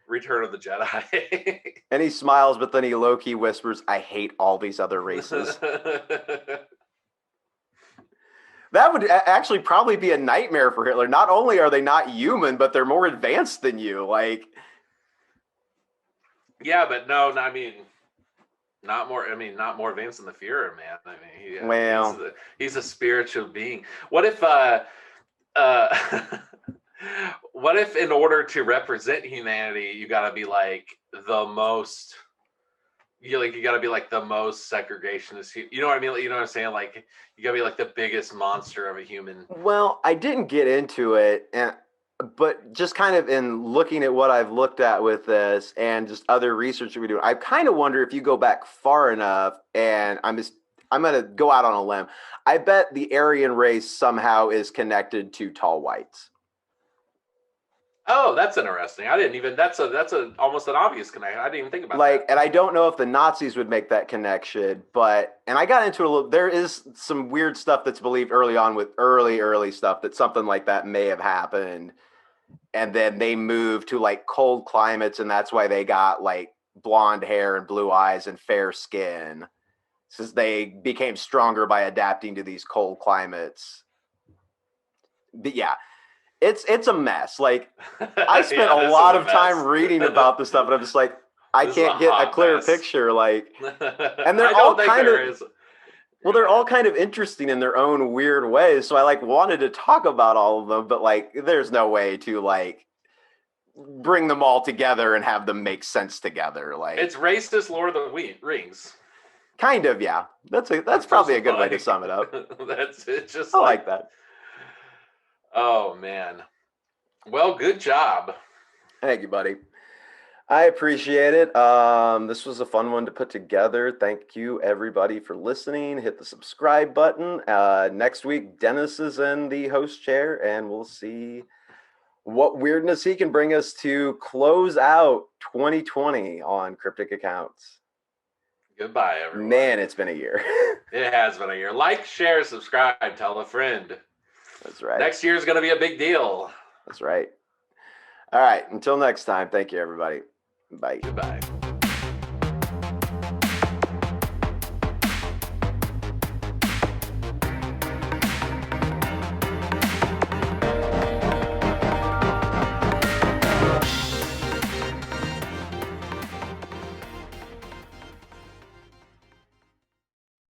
S2: Return of the Jedi.
S1: And he smiles, but then he low-key whispers, I hate all these other races. That would actually probably be a nightmare for Hitler. Not only are they not human, but they're more advanced than you. Like,
S2: yeah, but no, I mean, not more advanced than the Führer, man. I mean, he's a spiritual being. What if what if in order to represent humanity, you got to be like the most, you got to be like the most segregationist. You know what I mean? You know what I'm saying? Like, you got to be like the biggest monster of a human.
S1: Well, I didn't get into it, but just kind of in looking at what I've looked at with this and just other research we do, I kind of wonder if you go back far enough, and I'm going to go out on a limb. I bet the Aryan race somehow is connected to tall whites.
S2: Oh, that's interesting. I didn't even. That's a almost an obvious connection. I didn't even think about
S1: Like,
S2: that.
S1: and I don't know if the Nazis would make that connection, but and I got into it a little. There is some weird stuff that's believed early on with early stuff that something like that may have happened, and then they moved to like cold climates, and that's why they got like blonde hair and blue eyes and fair skin, since they became stronger by adapting to these cold climates. But yeah, it's a mess. Like I spent a lot of time reading about this stuff, and I'm just like, I can't get a clear picture. Like, and they're all kind of well, they're all kind of interesting in their own weird ways. So I like wanted to talk about all of them, but like, there's no way to like bring them all together and have them make sense together. Like,
S2: it's racist Lord of the Rings.
S1: Kind of, yeah. That's probably a good way to sum it up.
S2: That's it's just
S1: I like that.
S2: Oh man. Well, good job.
S1: Thank you, buddy. I appreciate it. This was a fun one to put together. Thank you, everybody, for listening. Hit the subscribe button. Next week, Dennis is in the host chair, and we'll see what weirdness he can bring us to close out 2020 on Cryptic Accounts.
S2: Goodbye, everyone.
S1: Man, it's been a year.
S2: It has been a year. Like, share, subscribe, tell a friend.
S1: That's right.
S2: Next year is going to be a big deal.
S1: That's right. All right. Until next time, thank you, everybody. Bye.
S2: Goodbye.